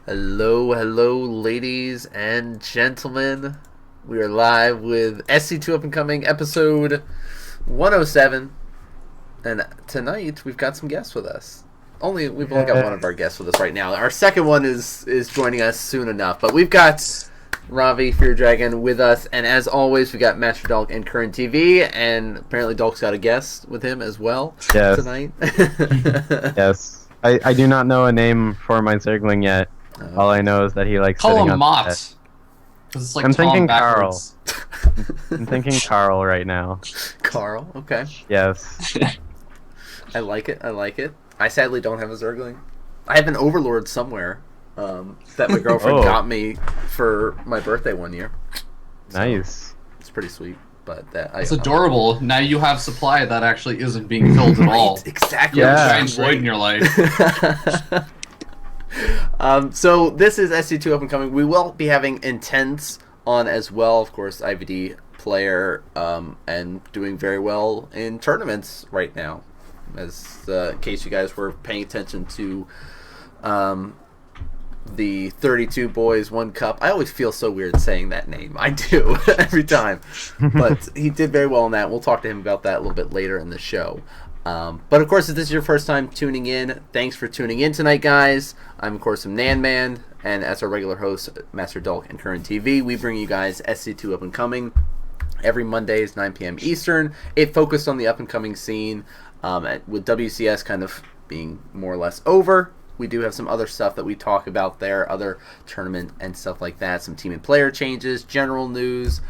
Hello, hello, ladies and gentlemen. We are live with Sc2upandcoming episode 107, and tonight we've got some guests with us. We've only got one of our guests with us right now. Our second one is joining us soon enough, but we've got Ravi FearDragon with us, and as always, we got Master Dog and Current TV, and apparently Dog's got a guest with him as well tonight. Yes. I do not know a name for my Zergling yet. All I know is that he likes call sitting him on Mott. the It's like I'm Tom thinking backwards. Carl. I'm thinking Carl right now. Carl, okay. Yes. I like it. I sadly don't have a Zergling. I have an Overlord somewhere that my girlfriend got me for my birthday one year. So Nice. it's pretty sweet. But It's adorable. Now you have supply that actually isn't being filled at all. Exactly. You have a Yeah. giant void in your life. So this is SC2 Up and Coming. We will be having Intense on as well, of course, IVD player, and doing very well in tournaments right now. As in case you guys were paying attention to the 32 Boys 1 Cup. I always feel so weird saying that name. I do every time. But he did very well in that. We'll talk to him about that a little bit later in the show. But of course, if this is your first time tuning in, thanks for tuning in tonight, guys. I'm, of course, Nan Man, and as our regular host, Master Dulk and Current TV, we bring you guys SC2 Up and Coming every Mondays, 9 p.m. Eastern. It focused on the up and coming scene, with WCS kind of being more or less over. We do have some other stuff that we talk about there, other tournament and stuff like that, some team and player changes, general news.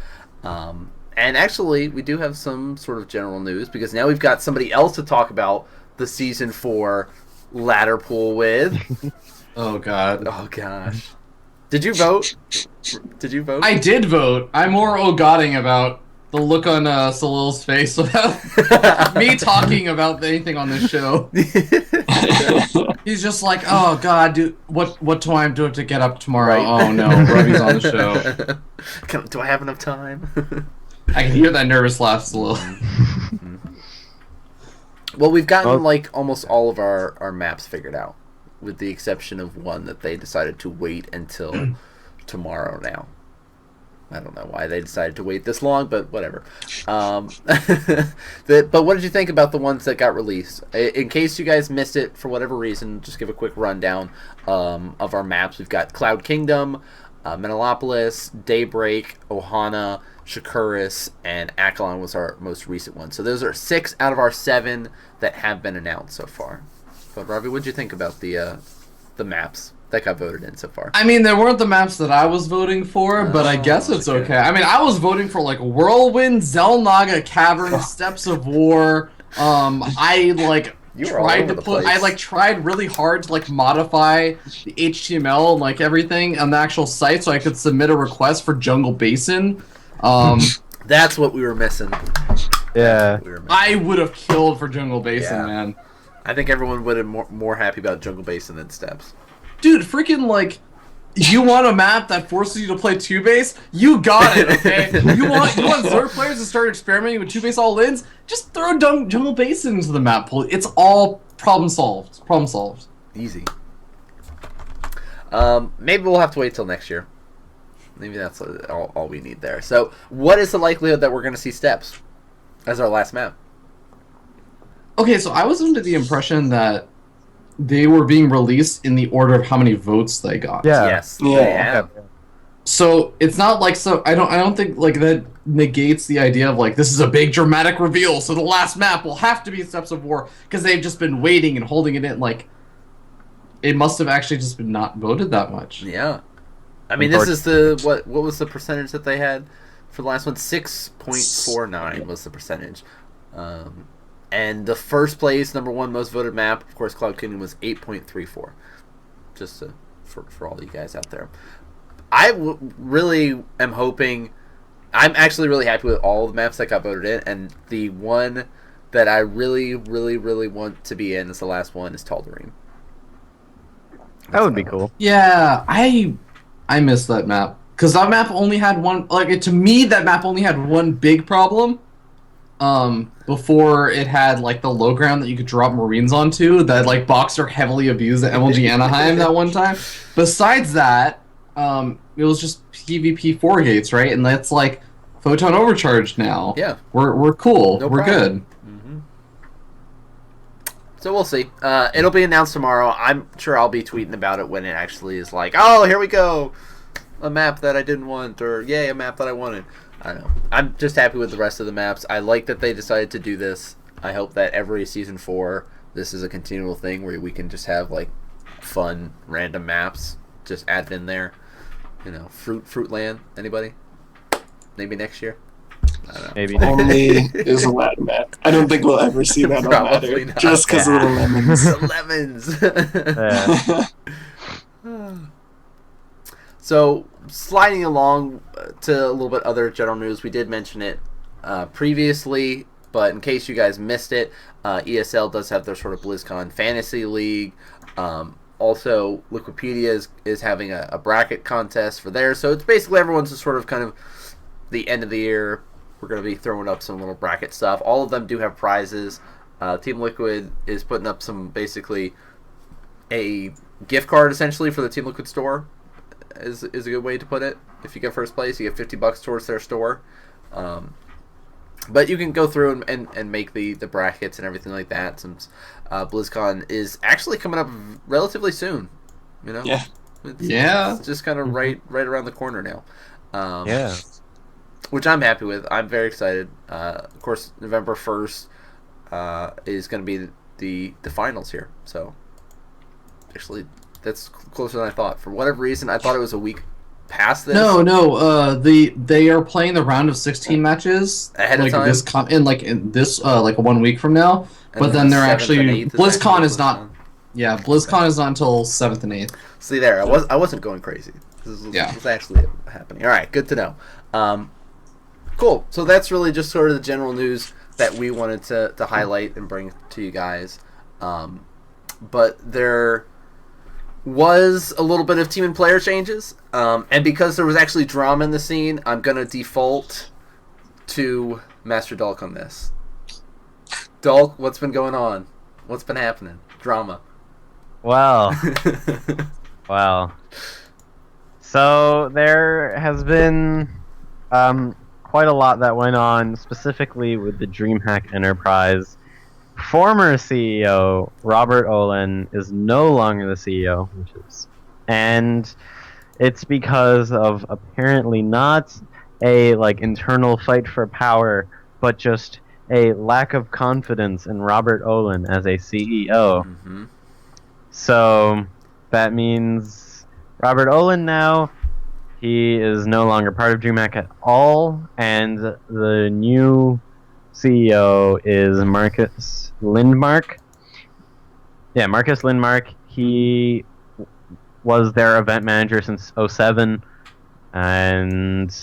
And actually, we do have some sort of general news because now we've got somebody else to talk about the Season 4 ladder pool with. Oh god. Oh gosh. Did you vote? I did vote. I'm more oh-godding about the look on Salil's face about me talking about anything on this show. He's just like, oh god, dude, what do I do to get up tomorrow? Right. Oh no, Robbie's on the show. Do I have enough time? I can hear that nervous laugh, Salil. Well, we've gotten like almost all of our maps figured out, with the exception of one that they decided to wait until tomorrow now. I don't know why they decided to wait this long, but whatever. But what did you think about the ones that got released? In case you guys missed it for whatever reason, just give a quick rundown of our maps. We've got Cloud Kingdom, Metalopolis, Daybreak, Ohana, Shakuris, and Akalon was our most recent one. So those are 6 out of our 7 that have been announced so far. But Ravi, what did you think about the maps that got voted in so far? I mean, they weren't the maps that I was voting for, but I guess it's okay. I mean, I was voting for like Whirlwind, Zelnaga Cavern, Steps of War. I like tried really hard to like modify the HTML and like everything on the actual site so I could submit a request for Jungle Basin. That's what we were missing. Yeah. I would have killed for Jungle Basin, man. I think everyone would have more happy about Jungle Basin than Steps. Dude, freaking like, you want a map that forces you to play 2-base? You got it, okay? you want Zerg players to start experimenting with 2-base all-ins? Just throw Jungle Basin into the map pool. It's all problem solved. Problem solved. Easy. Maybe we'll have to wait till next year. Maybe that's all we need there. So, what is the likelihood that we're going to see Steps as our last map? Okay, so I was under the impression that they were being released in the order of how many votes they got. Yeah. Yes. They have. So it's not like I don't think like that negates the idea of like this is a big dramatic reveal. So the last map will have to be Steps of War because they've just been waiting and holding it in. Like it must have actually just been not voted that much. Yeah. I mean, this is the what was the percentage that they had for the last one? 6.49 was the percentage. And the first place, number 1 most voted map, of course, Cloud Kingdom was 8.34. Just for all you guys out there. I really am hoping... I'm actually really happy with all the maps that got voted in, and the one that I really, really, really want to be in is the last one, is Tal'Darim. That would be cool. Yeah, I missed that map. Because that map only had one... Like, to me, that map only had one big problem. before it had like the low ground that you could drop Marines onto that like Boxer heavily abused at MLG Anaheim that one time. Besides that, it was just PvP 4 gates, right? And that's like Photon Overcharged now. Yeah. We're cool. No we're problem. good. So we'll see. It'll be announced tomorrow. I'm sure I'll be tweeting about it when it actually is like, oh, here we go. A map that I didn't want, or yay, a map that I wanted. I don't know. I'm just happy with the rest of the maps. I like that they decided to do this. I hope that every Season 4, this is a continual thing where we can just have, like, fun, random maps just added in there. You know, Fruitland. Anybody? Maybe next year? I don't know. Maybe Only is a ladder map. I don't think we'll ever see that on Probably ladder. not. Just because of the lemons. The lemons. So, sliding along to a little bit other general news, we did mention it previously, but in case you guys missed it, ESL does have their sort of BlizzCon Fantasy League. Also, Liquipedia is having a bracket contest for theirs, so it's basically everyone's just sort of kind of the end of the year. We're going to be throwing up some little bracket stuff. All of them do have prizes. Team Liquid is putting up some, basically, a gift card, essentially, for the Team Liquid store, is a good way to put it. If you get first place, you get $50 towards their store. But you can go through and make the brackets and everything like that. Since BlizzCon is actually coming up relatively soon. You know? Yeah. It's just kind of right around the corner now. yeah. Which I'm happy with. I'm very excited. Of course, November 1st is going to be the finals here. So, actually, that's closer than I thought. For whatever reason, I thought it was a week past this. No. They are playing the round of 16 matches Ahead of time? in this 1 week from now. And But then they're 7th actually and 8th BlizzCon is BlizzCon. not. Yeah, BlizzCon is not until 7th and 8th. See there, I wasn't going crazy. This was actually happening. All right, good to know. Cool. So that's really just sort of the general news that we wanted to highlight and bring to you guys. But there was a little bit of team and player changes. And because there was actually drama in the scene, I'm going to default to Master Dulk on this. Dulk, what's been going on? What's been happening? Drama. Well. Wow. So there has been quite a lot that went on, specifically with the DreamHack Enterprise. Former CEO Robert Olin is no longer the CEO, and it's because of apparently not a internal fight for power, but just a lack of confidence in Robert Olin as a CEO. Mm-hmm. So that means Robert Olin now, he is no longer part of DreamHack at all, and the new CEO is Marcus Lindmark. Yeah, Marcus Lindmark. He was their event manager since 2007, and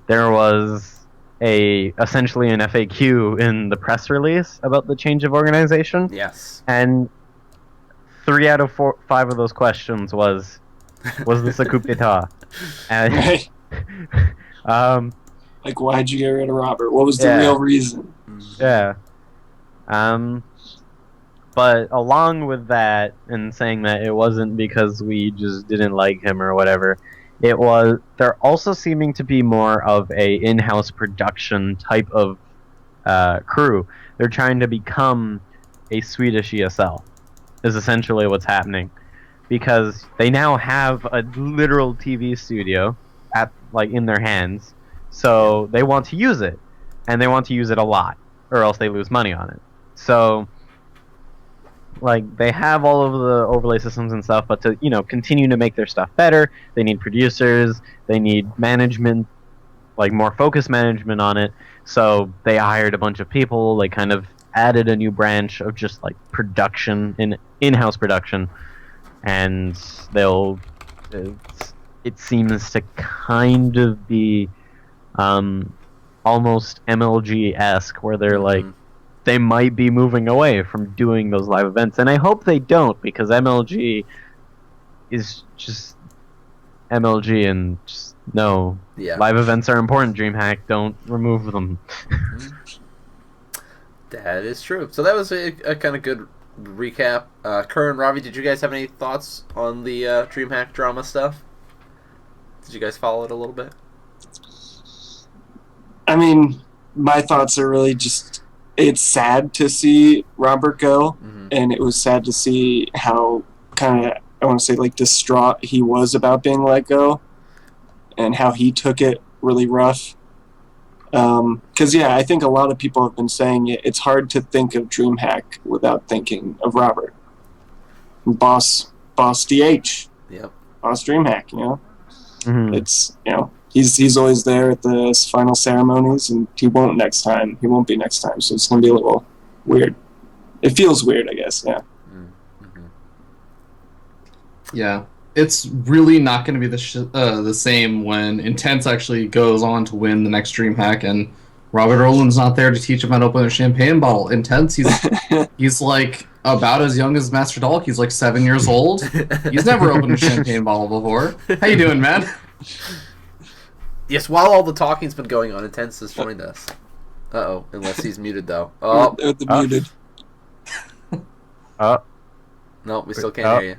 there was essentially an FAQ in the press release about the change of organization. Yes. And 3 out of 5 of those questions was this a coup d'etat? And, Right. Like, why'd you get rid of Robert? What was the real reason? Yeah. But along with that, and saying that it wasn't because we just didn't like him or whatever, they're also seeming to be more of a in-house production type of crew. They're trying to become a Swedish ESL, is essentially what's happening. Because they now have a literal TV studio in their hands, so they want to use it, and they want to use it a lot, or else they lose money on it. So, they have all of the overlay systems and stuff, but to continue to make their stuff better, they need producers, they need management, more focused management on it. So they hired a bunch of people. They kind of added a new branch of just production, in-house production. And it seems to kind of be almost MLG-esque, where they're they might be moving away from doing those live events. And I hope they don't, because MLG is just MLG, and live events are important. DreamHack, don't remove them. That is true. So that was a kind of good recap. Kerr and Ravi, did you guys have any thoughts on the DreamHack drama stuff? Did you guys follow it a little bit? I mean, my thoughts are really just, it's sad to see Robert go, and it was sad to see how kind of, I want to say, like, distraught he was about being let go, and how he took it really rough. Because, yeah, I think a lot of people have been saying it's hard to think of DreamHack without thinking of Robert. Boss DH. Yep. Boss DreamHack, you know? It's, you know, he's always there at the final ceremonies, and he won't next time. He won't be next time, so it's going to be a little weird. It feels weird, I guess, yeah. Yeah. It's really not going to be the same when Intense actually goes on to win the next DreamHack, and Robert Olin's not there to teach him how to open a champagne bottle. Intense, he's like about as young as Master Dalek. He's like 7 years old. He's never opened a champagne bottle before. How you doing, man? Yes, while all the talking's been going on, Intense has joined us. Uh-oh, unless he's muted, though. Oh, Muted. No, we still can't hear you.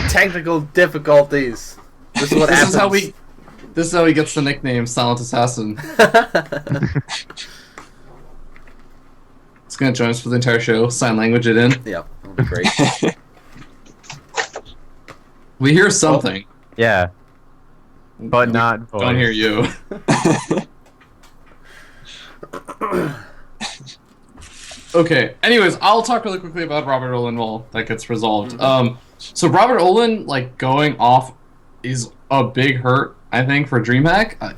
Technical difficulties. This is what happens. This is how he gets the nickname Silent Assassin. He's gonna join us for the entire show. Sign language it in. Yep, that'll be great. We hear something. Yeah. But not voice. Don't hear you. Okay, anyways, I'll talk really quickly about Robert Olin while that gets resolved. So Robert Olin, like, going off is a big hurt, I think, for DreamHack.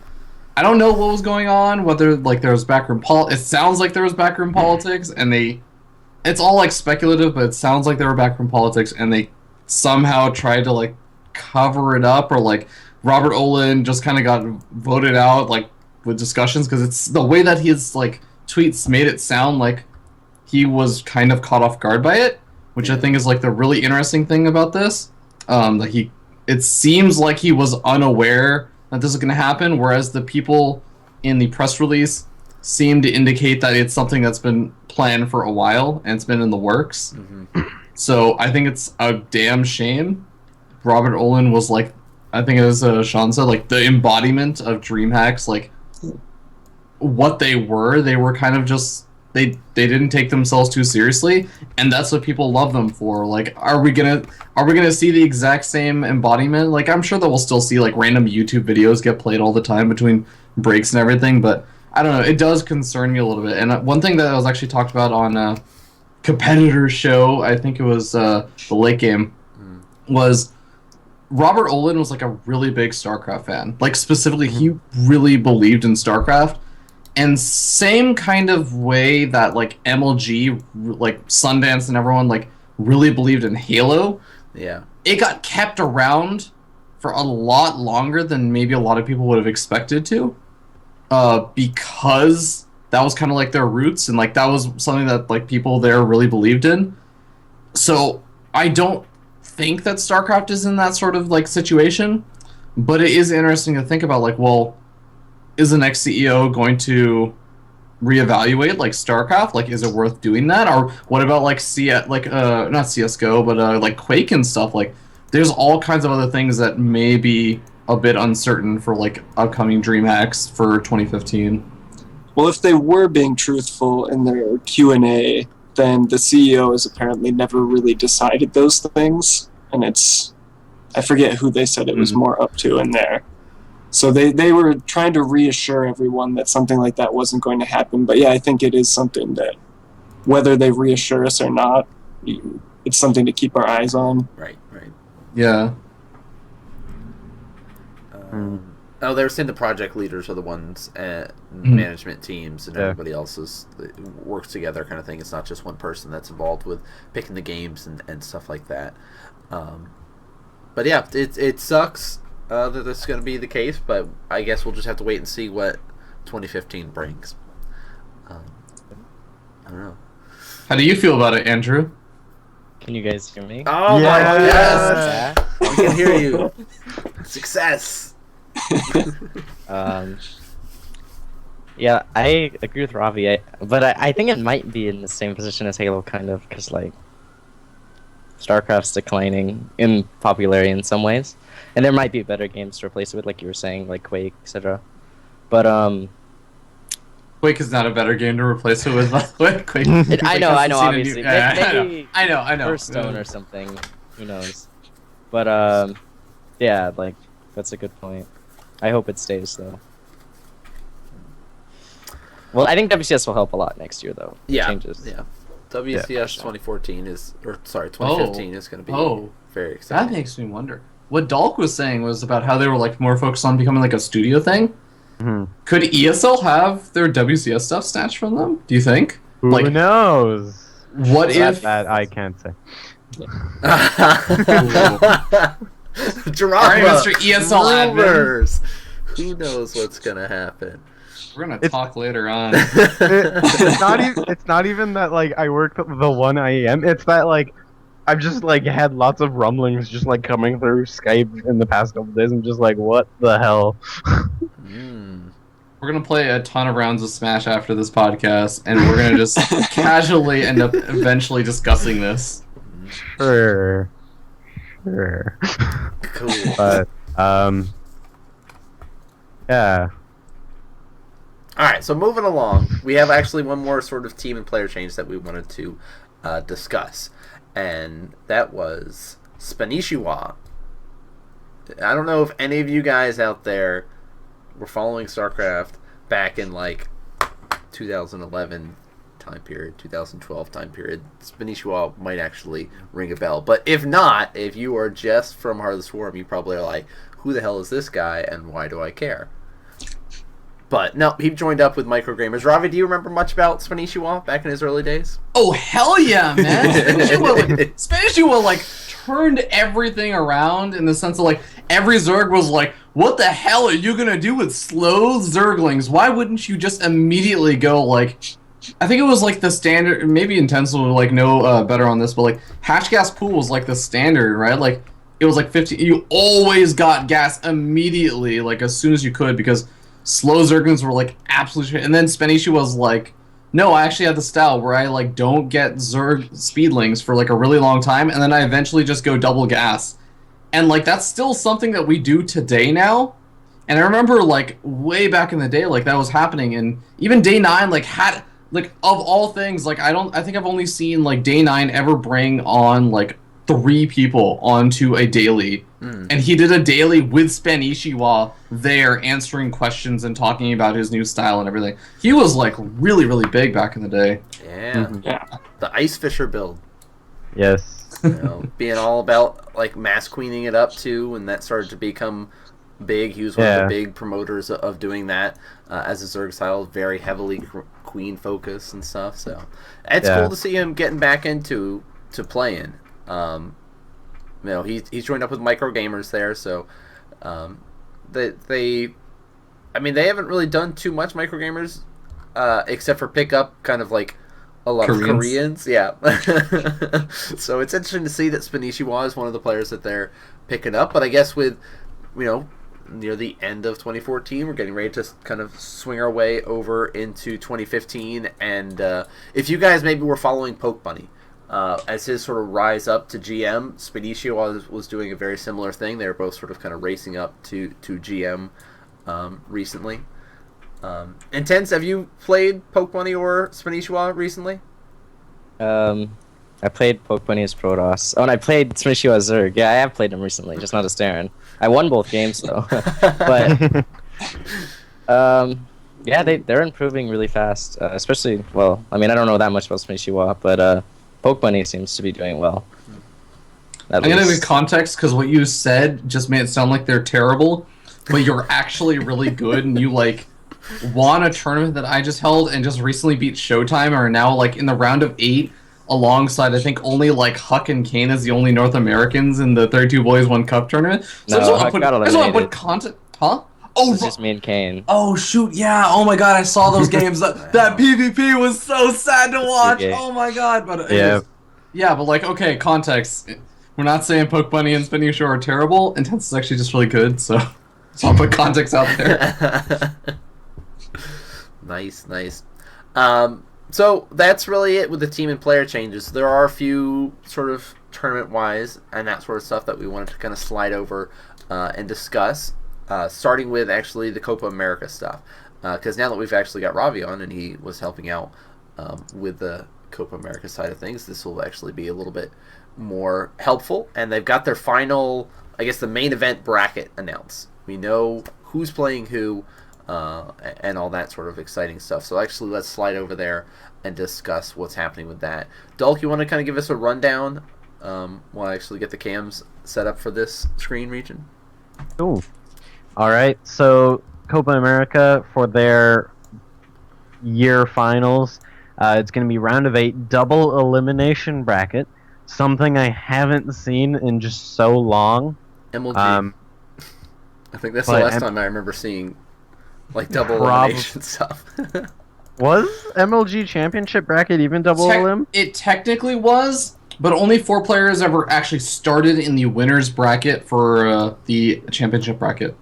I don't know what was going on, whether, like, there was backroom it sounds like there was backroom politics, and it's all, like, speculative, but it sounds like there were backroom politics, and they somehow tried to, like, cover it up, or, like, Robert Olin just kind of got voted out, like, with discussions, because it's the way that his, like, tweets made it sound like he was kind of caught off guard by it, which I think is, like, the really interesting thing about this. It seems like he was unaware that this is going to happen, whereas the people in the press release seem to indicate that it's something that's been planned for a while and it's been in the works. So I think it's a damn shame. Robert Olin was, like, I think as Sean said, like, the embodiment of DreamHacks, like, what they were kind of just, they didn't take themselves too seriously, and that's what people love them for. Like, are we gonna see the exact same embodiment? Like, I'm sure that we'll still see, like, random YouTube videos get played all the time between breaks and everything, but I don't know, it does concern me a little bit. And one thing that was actually talked about on a competitor's show, I think it was the Late Game, was Robert Olin was, like, a really big StarCraft fan. Like, specifically, he really believed in StarCraft. And same kind of way that, like, MLG, like, Sundance and everyone, like, really believed in Halo. Yeah. It got kept around for a lot longer than maybe a lot of people would have expected to. Because that was kind of, like, their roots, and, like, that was something that, like, people there really believed in. So, I don't think that StarCraft is in that sort of, like, situation. But it is interesting to think about, like, well, is the next CEO going to reevaluate, like, StarCraft? Like, is it worth doing that? Or what about, like, not CSGO, but like Quake and stuff? Like, there's all kinds of other things that may be a bit uncertain for, like, upcoming DreamHacks for 2015. Well, if they were being truthful in their Q&A, then the CEO has apparently never really decided those things, and I forget who they said it was more up to in there. So they were trying to reassure everyone that something like that wasn't going to happen. But yeah, I think it is something that, whether they reassure us or not, it's something to keep our eyes on. Right. Yeah. Oh, they were saying the project leaders are the ones at management teams, and everybody else works together, kind of thing. It's not just one person that's involved with picking the games and stuff like that. But yeah, it sucks that this is going to be the case, but I guess we'll just have to wait and see what 2015 brings. I don't know. How do you feel about it, Andrew? Can you guys hear me? Oh my yes! We can hear you. Success. Yeah, Yeah, I agree with Ravi, but I think it might be in the same position as Halo, kind of, because like StarCraft's declining in popularity in some ways, and there might be better games to replace it with, like you were saying, like Quake, etc. But Quake is not a better game to replace it with. Quake. I know, obviously. Maybe I know. Hearthstone or something. Who knows? But yeah, like that's a good point. I hope it stays though. Well, I think WCS will help a lot next year though. Yeah. Changes. Yeah. WCS 2014 is, or sorry, 2015 is going to be very exciting. That makes me wonder. What Dalk was saying was about how they were like more focused on becoming like a studio thing. Mm-hmm. Could ESL have their WCS stuff snatched from them? Do you think? Who knows? What if that I can't say. Drama. All right, Mr. ESL rumors. Who knows what's gonna happen? We're gonna talk later on. It's not even that like I work the one IEM. It's that like I've just like had lots of rumblings just like coming through Skype in the past couple days. I'm just like, what the hell? We're gonna play a ton of rounds of Smash after this podcast, and we're gonna just casually end up eventually discussing this. Sure. Cool. But yeah. Alright, so moving along, we have actually one more sort of team and player change that we wanted to discuss, and that was Spanishiwa. I don't know if any of you guys out there were following StarCraft back in like 2011 time period, 2012 time period. Spanishiwa might actually ring a bell, but if not, if you are just from Heart of the Swarm, you probably are like, who the hell is this guy and why do I care? But no, he joined up with Microgamers. Ravi, do you remember much about Spanishiwa back in his early days? Oh hell yeah, man! Spanishiwa like turned everything around in the sense of like every Zerg was like, what the hell are you gonna do with slow Zerglings? Why wouldn't you just immediately go like, I think it was like the standard, maybe Intense will like know better on this, but like hatch gas pool was like the standard, right? Like it was like 50, you always got gas immediately, like as soon as you could, because slow Zerglings were like absolutely, and then Spanishiwa was like, no, I actually have the style where I like don't get Zerg speedlings for like a really long time, and then I eventually just go double gas. And like that's still something that we do today now. And I remember like way back in the day, like that was happening, and even Day 9 like had like of all things, like I think I've only seen like Day 9 ever bring on like 3 people onto a daily. And he did a daily with Spanishiwa there answering questions and talking about his new style and everything. He was like really, really big back in the day. Yeah. Yeah. The Ice Fisher build. Yes. You know, being all about like mass queening it up too, and that started to become big. He was one of the big promoters of doing that as a Zerg style, very heavily queen focus and stuff. So it's cool to see him getting back into playing. You know, he's joined up with Microgamers there, so they haven't really done too much Microgamers except for pick up kind of like a lot of Koreans. Yeah. So it's interesting to see that Spanishiwa is one of the players that they're picking up, but I guess with, you know, near the end of 2014, we're getting ready to kind of swing our way over into 2015, and if you guys maybe were following Poke Bunny, as his sort of rise up to GM, Spanishiwa was doing a very similar thing. They were both sort of kind of racing up to GM recently. Intense, have you played Poke Bunny or Spanishiwa recently? I played Poke Bunny as Protoss. Oh, and I played Spanishiwa as Zerg. Yeah, I have played him recently, just not as Darren. I won both games though. But yeah, they're improving really fast. Especially, well, I mean, I don't know that much about Spanishiwa, but Poke Bunny seems to be doing well. I'm gonna give context because what you said just made it sound like they're terrible, but you're actually really good, and you like won a tournament that I just held and just recently beat Showtime, and are now like in the round of 8 alongside I think only like Huck and Kane as the only North Americans in the 32 Boys 1 Cup tournament. So No, Huck got I just want to put eliminated. content, huh? Oh, It's just me and Kane. oh shoot, yeah. Oh my god, I saw those games. That PvP was so sad to watch. Okay. Oh my god, but Yeah. yeah, but like okay, context. We're not saying Poke Bunny and Spanishiwa are terrible. Intense is actually just really good, so I'll put context out there. Nice. So that's really it with the team and player changes. There are a few sort of tournament-wise and that sort of stuff that we wanted to kind of slide over and discuss, starting with actually the Copa America stuff. Because now that we've actually got Ravi on and he was helping out with the Copa America side of things, this will actually be a little bit more helpful. And they've got their final, I guess, the main event bracket announced. We know who's playing who, and all that sort of exciting stuff. So actually, let's slide over there and discuss what's happening with that. Dulk, you want to kind of give us a rundown while I actually get the cams set up for this screen region? Cool. All right, so Copa America for their year finals, it's going to be round of 8, double elimination bracket, something I haven't seen in just so long. MLG. I think that's the last time I remember seeing like double elimination stuff. Was MLG Championship bracket even double elim? It technically was, but only 4 players ever actually started in the winners bracket for the championship bracket.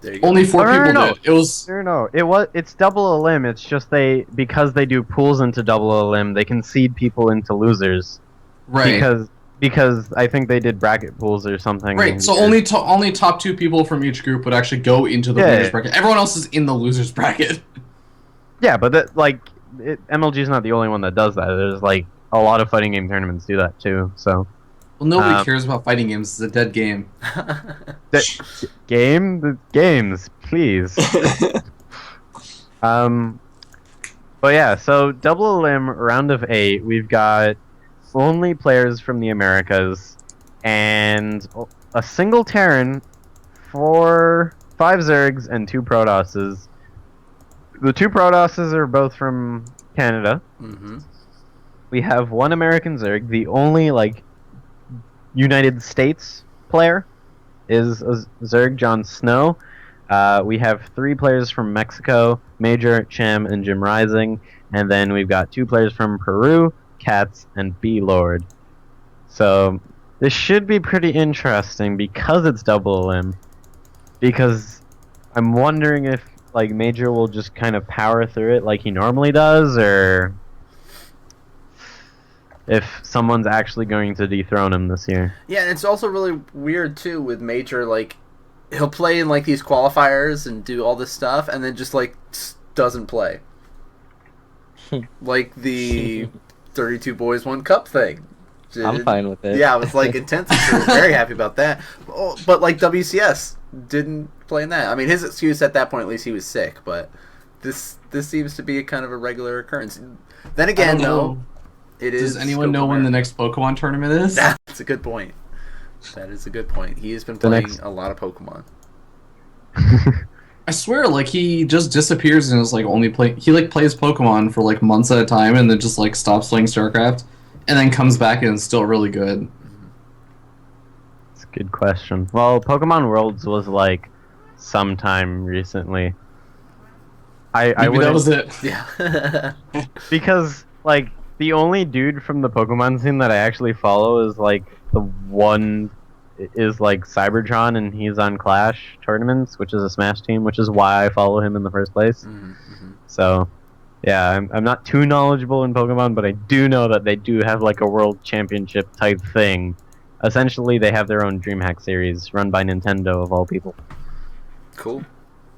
There you go. Only 4 people did. It was It's double elim. It's just because they do pools into double elim, they can seed people into losers. Right. Because I think they did bracket pools or something. Right, so only top 2 people from each group would actually go into the winners bracket. Everyone else is in the losers bracket. Yeah, but MLG is not the only one that does that. There's like a lot of fighting game tournaments do that too. So. Well, nobody cares about fighting games. It's a dead game. Games, please. But yeah, so double elim round of 8. We've got only players from the Americas and a single Terran, 5 Zergs, and 2 Protosses. The 2 Protosses are both from Canada. Mm-hmm. We have 1 American Zerg. The only United States player is Zerg Jon Snow. We have 3 players from Mexico, Major, Cham, and Jim Rising. And then we've got 2 players from Peru, Cats, and B-Lord. So this should be pretty interesting because it's double elim. Because I'm wondering if Major will just kind of power through it like he normally does, or if someone's actually going to dethrone him this year. Yeah, and it's also really weird too with Major. He'll play in these qualifiers and do all this stuff, and then just doesn't play. Like the 32 Boys 1 Cup thing. I'm fine with it. Yeah, it was IntenseSC was very happy about that. But WCS didn't play in that. I mean, his excuse at that point, at least he was sick. But this seems to be a kind of a regular occurrence. Then again, no, it is. Does anyone know when the next Pokemon tournament is? That's a good point. That is a good point. He has been playing a lot of Pokemon. I swear, he just disappears and is only play. He plays Pokemon for months at a time, and then just stops playing StarCraft, and then comes back and is still really good. That's a good question. Well, Pokemon Worlds was sometime recently. Maybe that was it. Yeah. Because the only dude from the Pokemon scene that I actually follow is the one is Cybertron, and he's on Clash tournaments, which is a Smash team, which is why I follow him in the first place. Mm-hmm. So, yeah, I'm not too knowledgeable in Pokemon, but I do know that they do have a world championship type thing. Essentially, they have their own DreamHack series run by Nintendo of all people. Cool.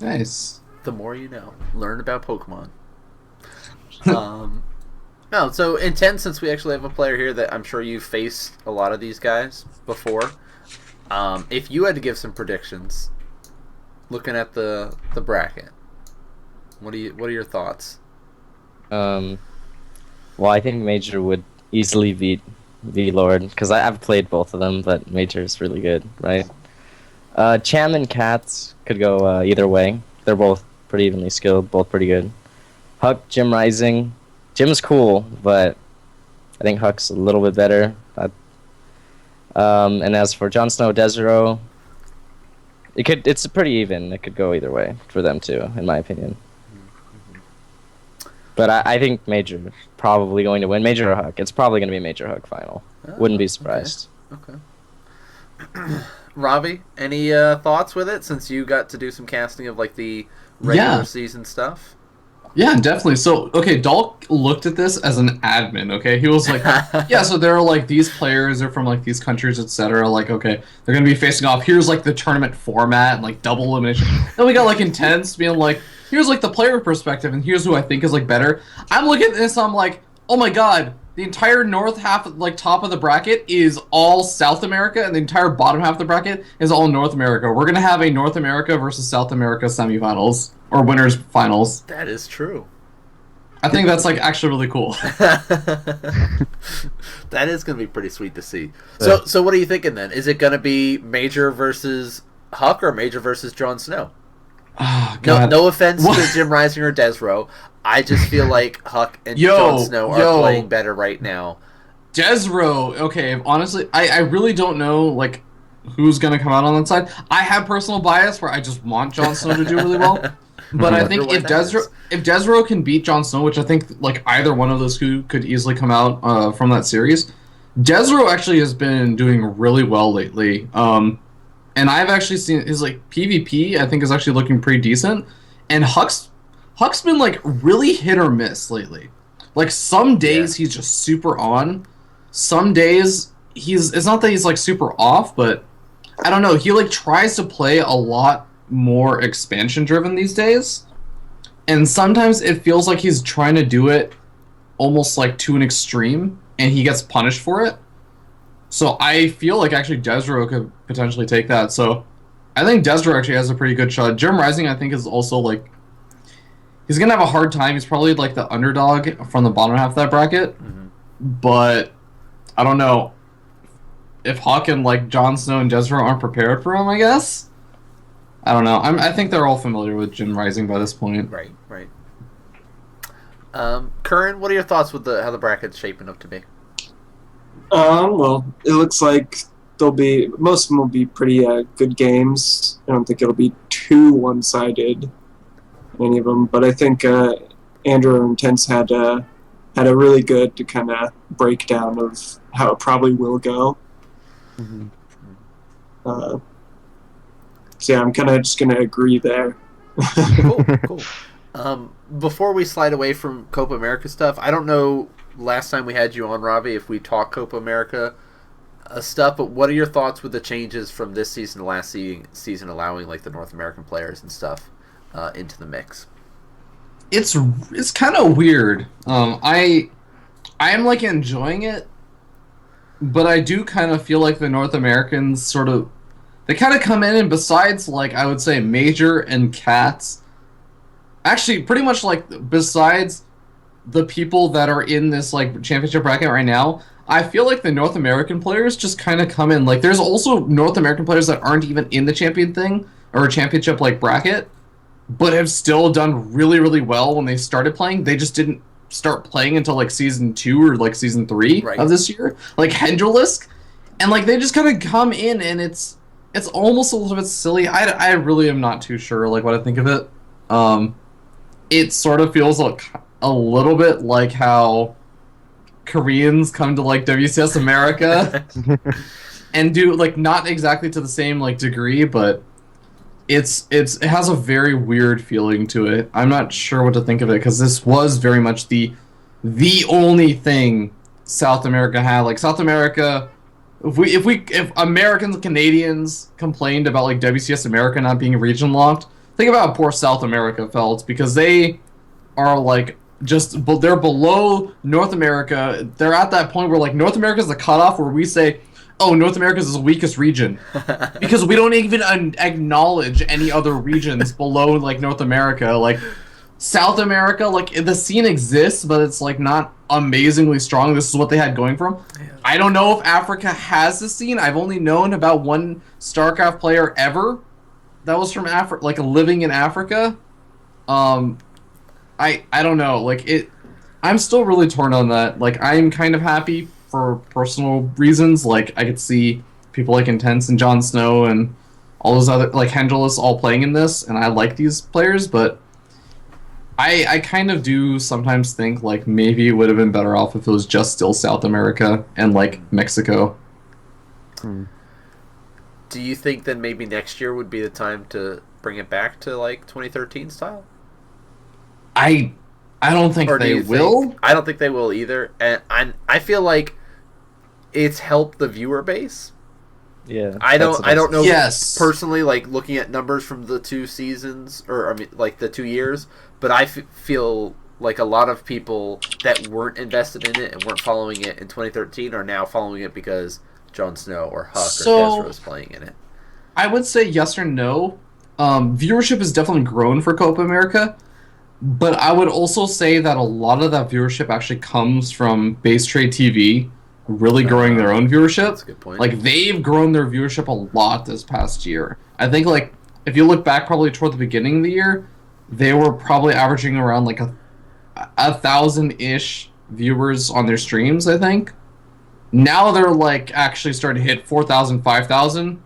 Nice. The more you know. Learn about Pokemon. No, so Intense, since we actually have a player here that I'm sure you've faced a lot of these guys before. If you had to give some predictions, looking at the bracket, what are your thoughts? Well, I think Major would easily beat V-Lord, because I've played both of them, but Major is really good, right? Cham and Cats could go either way. They're both pretty evenly skilled, both pretty good. Huck, Jim Rising. Jim's cool, but I think Huck's a little bit better. And as for Jon Snow, Desero, it's pretty even. It could go either way for them too, in my opinion. But I think Major is probably going to win. Major or Huck. It's probably going to be a Major Huck final. Wouldn't be surprised. Okay. Ravi, any thoughts with it, since you got to do some casting of the regular season stuff? Yeah, definitely. So, okay, Dalk looked at this as an admin, okay? He was like, yeah, so there are, like, these players, they're from, like, these countries, etc. Like, okay, they're going to be facing off. Here's, like, the tournament format and, like, double elimination. Then we got, like, Intense being like, here's, like, the player perspective, and here's who I think is, like, better. I'm looking at this, I'm like, oh my god, the entire north half, like, top of the bracket is all South America, and the entire bottom half of the bracket is all North America. We're going to have a North America versus South America semifinals. Or winners finals. That is true. I think that's like actually really cool. That is going to be pretty sweet to see. So what are you thinking then? Is it going to be Major versus Huck or Major versus Jon Snow? Oh, God. No offense to Jim Rising or Desro. I just feel like Huck and Jon Snow are playing better right now. Desro, okay, honestly, I really don't know like who's going to come out on that side. I have personal bias where I just want Jon Snow to do really well. But I think if Desro can beat Jon Snow, which I think like either one of those two could easily come out from that series, Desro actually has been doing really well lately. And I've actually seen his like PvP. I think is actually looking pretty decent. And Huck's been like really hit or miss lately. Like some days he's just super on. Some days it's not that he's like super off, but I don't know. He like tries to play a lot more expansion driven these days, and sometimes it feels like he's trying to do it almost like to an extreme and he gets punished for it. So I feel like actually Desro could potentially take that. So I think Desro actually has a pretty good shot. Jim Rising I think is also like he's gonna have a hard time. He's probably like the underdog from the bottom half of that bracket. But I don't know if Hawk and like Jon Snow and Desro aren't prepared for him, I guess. I don't know. I think they're all familiar with Jin Rising by this point. Right. Curran, what are your thoughts with how the bracket's shaping up to be? Well, it looks like most of them will be pretty good games. I don't think it'll be too one-sided, any of them. But I think Andrew and Intense had a really good kind of breakdown of how it probably will go. So yeah, I'm kind of just going to agree there. Cool. Before we slide away from Copa America stuff, I don't know last time we had you on, Robbie, if we talked Copa America stuff, but what are your thoughts with the changes from this season to last season allowing like the North American players and stuff into the mix? It's kind of weird. I am like enjoying it, but I do kind of feel like the North Americans sort of they kind of come in, and besides, like, I would say Major and Cats, actually, pretty much, like, besides the people that are in this, like, championship bracket right now, I feel like the North American players just kind of come in. Like, there's also North American players that aren't even in the champion thing, or championship, like, bracket, but have still done really, really well when they started playing. They just didn't start playing until, like, Season 2 or, like, Season 3 of this year. Like, Hendrilisk. And, like, they just kind of come in, and it's almost a little bit silly. I really am not too sure like what I think of it. It sort of feels like a little bit like how Koreans come to like WCS America and do like not exactly to the same like degree, but it has a very weird feeling to it. I'm not sure what to think of it because this was very much the only thing South America had. Like South America. If Americans and Canadians complained about like WCS America not being region locked, think about how poor South America felt because they are like they're below North America. They're at that point where like North America is the cutoff where we say, oh, North America is the weakest region because we don't even acknowledge any other regions below like North America. Like South America, like the scene exists, but it's like not amazingly strong. This is what they had going for them. I don't know if Africa has the scene. I've only known about one StarCraft player ever that was from Africa, like living in Africa. I don't know. Like I'm still really torn on that. Like I'm kind of happy for personal reasons. Like I could see people like Intense and Jon Snow and all those other like Hendrilisk all playing in this, and I like these players, but I kind of do sometimes think like maybe it would have been better off if it was just still South America and like Mexico. Do you think then maybe next year would be the time to bring it back to like 2013 style? I I don't think they will. I don't think they will either, and I feel like it's helped the viewer base. Yeah, I don't know. Yes. Personally, like looking at numbers from the 2 seasons, or I mean, like the 2 years, but I feel like a lot of people that weren't invested in it and weren't following it in 2013 are now following it because Jon Snow or Huck or Desra is playing in it. I would say yes or no. Viewership has definitely grown for Copa America, but I would also say that a lot of that viewership actually comes from Base Trade TV really growing their own viewership. That's a good point. Like, they've grown their viewership a lot this past year. I think, like, if you look back probably toward the beginning of the year, they were probably averaging around like 1,000-ish viewers on their streams, I think. Now they're like actually starting to hit 4,000, 5,000.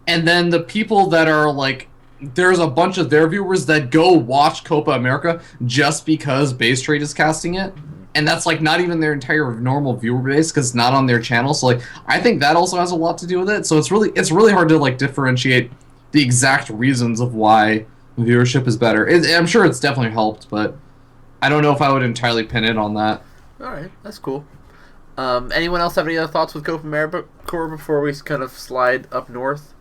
And then the people that are like, there's a bunch of their viewers that go watch Copa America just because Base Trade is casting it. And that's like not even their entire normal viewer base because it's not on their channel. So like, I think that also has a lot to do with it. So it's really hard to like differentiate the exact reasons of why viewership is better. I'm sure it's definitely helped, but I don't know if I would entirely pin it on that. All right, that's cool. Anyone else have any other thoughts with Copa America before we kind of slide up north?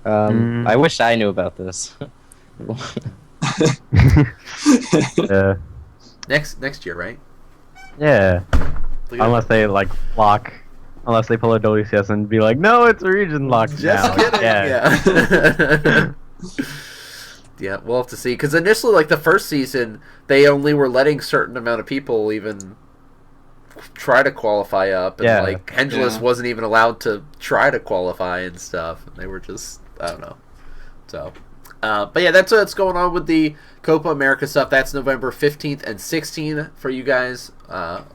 I wish I knew about this. Yeah. Next year, right? Yeah. Unless they like lock, unless they pull a WCS and be like, no, it's a region lock Just now. kidding. Yeah. Yeah, we'll have to see. Because initially, like the first season, they only were letting certain amount of people even try to qualify up, and like Hengelis wasn't even allowed to try to qualify and stuff. And they were just, I don't know. So, but yeah, that's what's going on with the Copa America stuff. That's November 15th and 16th for you guys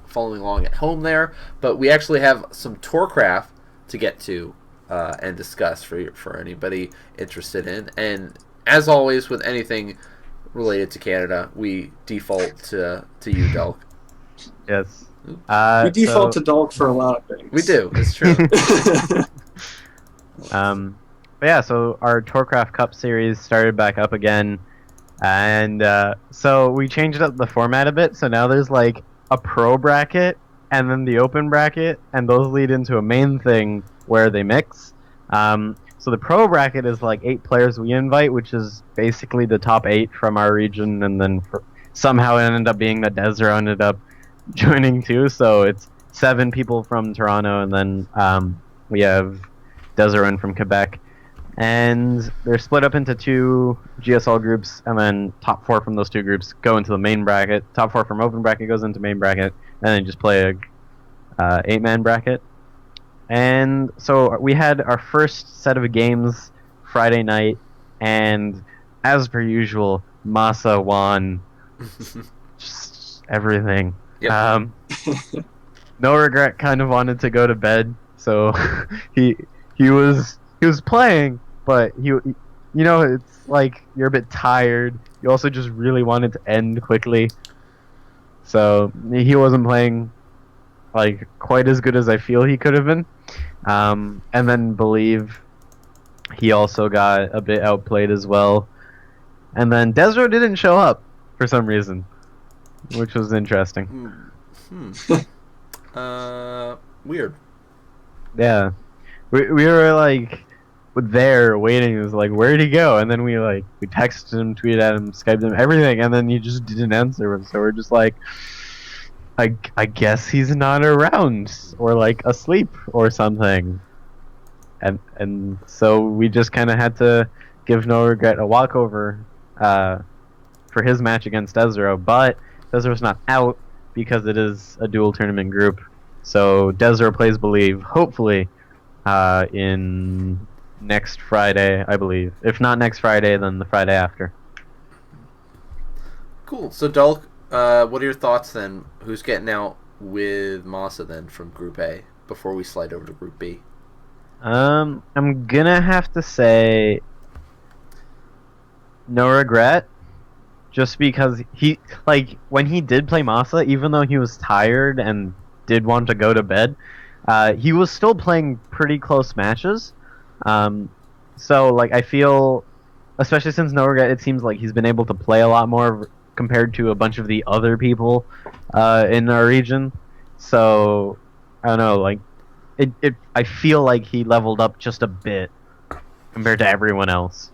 following along at home there. But we actually have some Tourcraft to get to and discuss for anybody interested in. And as always, with anything related to Canada, we default to you, Delk. Yes. We default to Dalk for a lot of things. We do. It's true. But yeah, so our Tourcraft Cup series started back up again, and so we changed up the format a bit. So now there's like a pro bracket and then the open bracket, and those lead into a main thing where they mix. So the pro bracket is like 8 players we invite, which is basically the top 8 from our region, and then somehow it ended up being that Desra ended up joining too. So it's 7 people from Toronto, and then we have Desra from Quebec, and they're split up into 2 GSL groups, and then top 4 from those 2 groups go into the main bracket. Top 4 from open bracket goes into main bracket, and then just play a 8-man bracket. And so we had our first set of games Friday night, and as per usual, Masa won just everything. Yep. No Regret kind of wanted to go to bed, so he was playing, but it's like you're a bit tired. You also just really wanted to end quickly, so he wasn't playing like quite as good as I feel he could have been. And then Believe, he also got a bit outplayed as well. And then Desra didn't show up for some reason, which was interesting. Weird. Yeah, we were like there waiting. It was like, where'd he go? And then we texted him, tweeted at him, Skyped him, everything, and then he just didn't answer. So we're just like, I guess he's not around, or like asleep or something. And so we just kind of had to give No Regret a walkover for his match against Desra, but Desra's not out because it is a dual tournament group. So Desra plays Believe, hopefully, in next Friday, I believe. If not next Friday, then the Friday after. Cool. So Dulk, what are your thoughts then? Who's getting out with Masa then from Group A before we slide over to Group B? I'm gonna have to say No Regret, just because when he did play Masa, even though he was tired and did want to go to bed, he was still playing pretty close matches. So I feel, especially since No Regret, it seems like he's been able to play a lot more compared to a bunch of the other people in our region. So I don't know, like I feel like he leveled up just a bit compared to everyone else.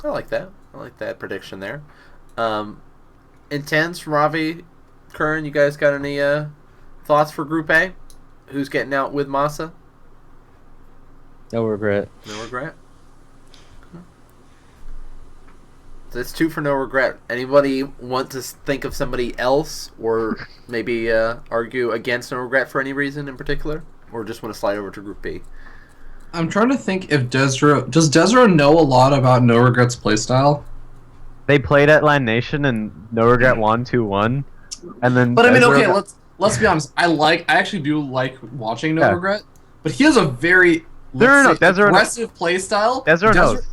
I like that. I like that prediction there. Intense, Ravi, Curran, you guys got any thoughts for Group A? Who's getting out with Masa? No regret. No regret. That's 2 for no regret. Anybody want to think of somebody else, or maybe argue against no regret for any reason in particular, or just want to slide over to Group B? I'm trying to think if does Desro know a lot about No Regrets playstyle? They played at LAN Nation and no regret won 2-1, and then. But I mean, okay, let's be honest. I actually do like watching No Regret, but he has a very aggressive playstyle. Desro knows.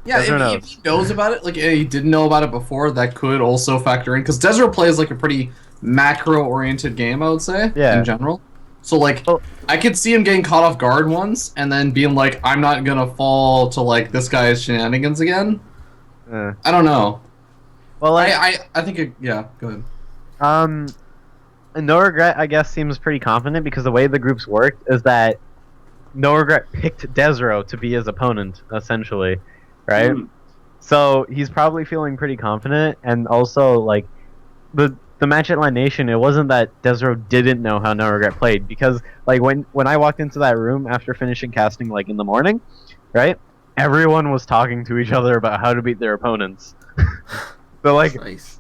Yeah, if he knows about it, like he didn't know about it before, that could also factor in, because Desro plays like a pretty macro-oriented game, I would say, in general. So like, I could see him getting caught off guard once, and then being like, I'm not gonna fall to like this guy's shenanigans again. I don't know. Well, I think yeah, go ahead. No Regret, I guess, seems pretty confident because the way the groups worked is that No Regret picked Desro to be his opponent, essentially. Right? So he's probably feeling pretty confident, and also like the match at LAN Nation, it wasn't that Desro didn't know how No Regret played, because like when I walked into that room after finishing casting like in the morning, right? Everyone was talking to each other about how to beat their opponents. So like Nice.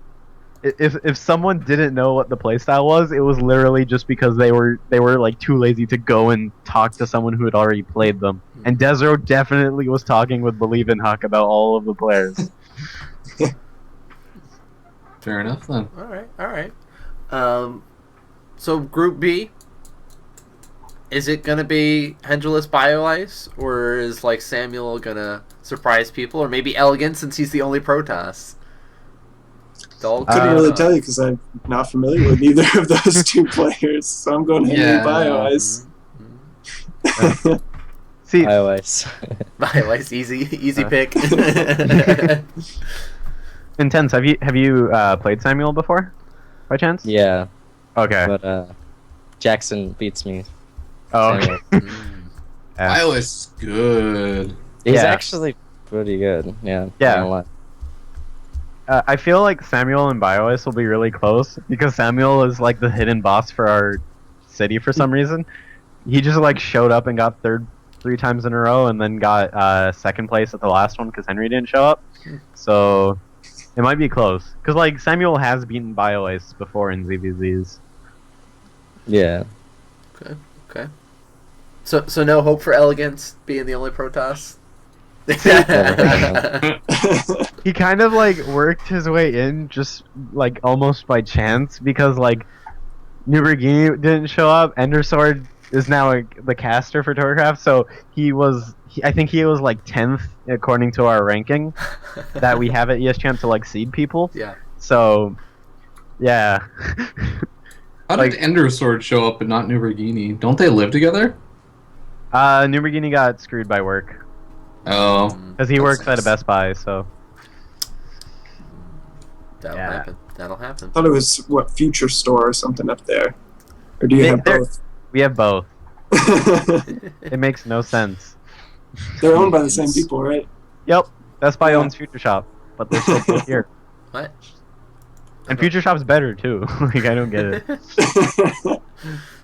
If someone didn't know what the playstyle was, it was literally just because they were like too lazy to go and talk to someone who had already played them. And Desro definitely was talking with Believe in Huck about all of the players. Fair enough then. All right. So Group B, is it gonna be Hendreless BioIce, or is like Samuel gonna surprise people, or maybe Elegant since he's the only Protoss? Couldn't really tell you because I'm not familiar with either of those 2 players, so I'm going Henry BioIce. See, BioIce. BioIce, easy pick. Intense, have you played Samuel before, by chance? Yeah. Okay. But Jackson beats me. Oh, okay. BioIce is good. He's actually pretty good. Yeah. Yeah. I feel like Samuel and BioIce will be really close because Samuel is like the hidden boss for our city for some reason. He just like showed up and got 3rd 3 times in a row, and then got 2nd place at the last one because Henry didn't show up. So it might be close because like Samuel has beaten BioIce before in ZVZs. Yeah. Okay. So no hope for Elegance being the only Protoss? He kind of like worked his way in just like almost by chance because like Nubergini didn't show up. Endersword is now the caster for Torcraft, so I think he was like 10th according to our ranking that we have at ESChamp to like seed people. Yeah. So yeah. How did Endersword show up and not Nubergini? Don't they live together? Nubergini got screwed by work. Oh. Because he works at a Best Buy, so. That'll happen. I thought it was, Future Store or something up there. Or do you have both? We have both. It makes no sense. They're owned by the same people, right? Yep. Best Buy owns Future Shop, but they're still both here. What? And Future Shop's better, too. Like, I don't get it.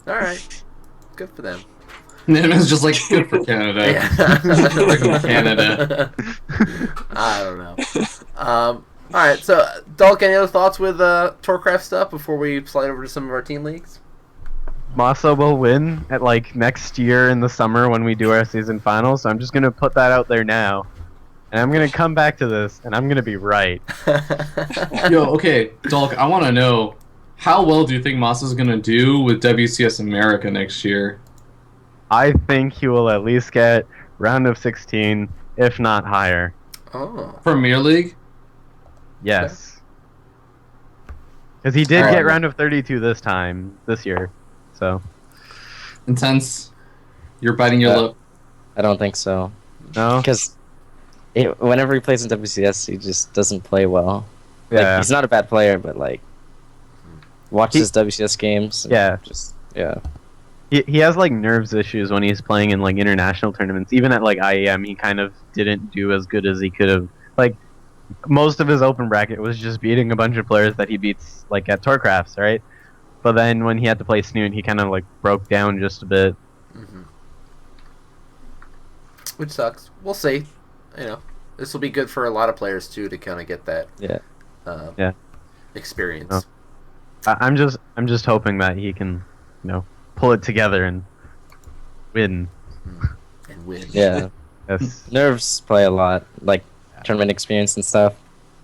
Alright. Good for them. It's just like, good for Canada. Yeah. Good for Canada. I don't know. Alright, so, Dulk, any other thoughts with Torcraft stuff before we slide over to some of our team leagues? Masa will win at, like, next year in the summer when we do our season finals, so I'm just gonna put that out there now. And I'm gonna come back to this, and I'm gonna be right. Yo, okay, Dulk, I want to know, how well do you think Masa's gonna do with WCS America next year? I think he will at least get round of 16, if not higher. Oh. Premier League? Yes. Because he did get round of 32 this year. So. Intense. You're biting your lip. I don't think so. No? Because whenever he plays in WCS, he just doesn't play well. Yeah. he's not a bad player, but like watch his WCS games. Yeah. Just yeah. He has like nerves issues when he's playing in like international tournaments. Even at like IEM, he kind of didn't do as good as he could have. Like most of his open bracket was just beating a bunch of players that he beats like at Tourcrafts, right? But then when he had to play Snoot, he kind of like broke down just a bit. Mm-hmm. Which sucks. We'll see. You know, this will be good for a lot of players too to kind of get that experience. No. I'm just hoping that he can, pull it together and win. And win. Yeah. Yes. Nerves play a lot, like tournament experience and stuff.